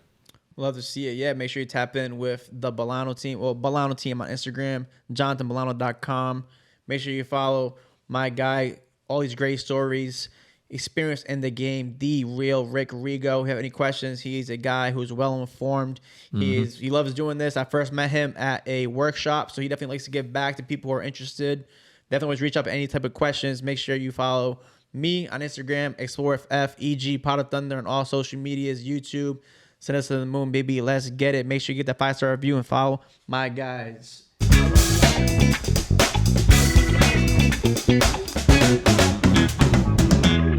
Love to see it. Yeah, make sure you tap in with the Bolano team. Well, Bolano team on Instagram, JonathanBolano.com. Make sure you follow my guy, all these great stories. experience in the game, the real Rick Rego. If you have any questions, he's a guy who's well informed. He loves doing this. I first met him at a workshop, so he definitely likes to give back to people who are interested. Definitely always reach out with any type of questions. Make sure you follow me on Instagram, ExploreFEG, Pot of Thunder, on all social medias, YouTube. Send us to the moon, baby. Let's get it. Make sure you get that 5-star review and follow my guys.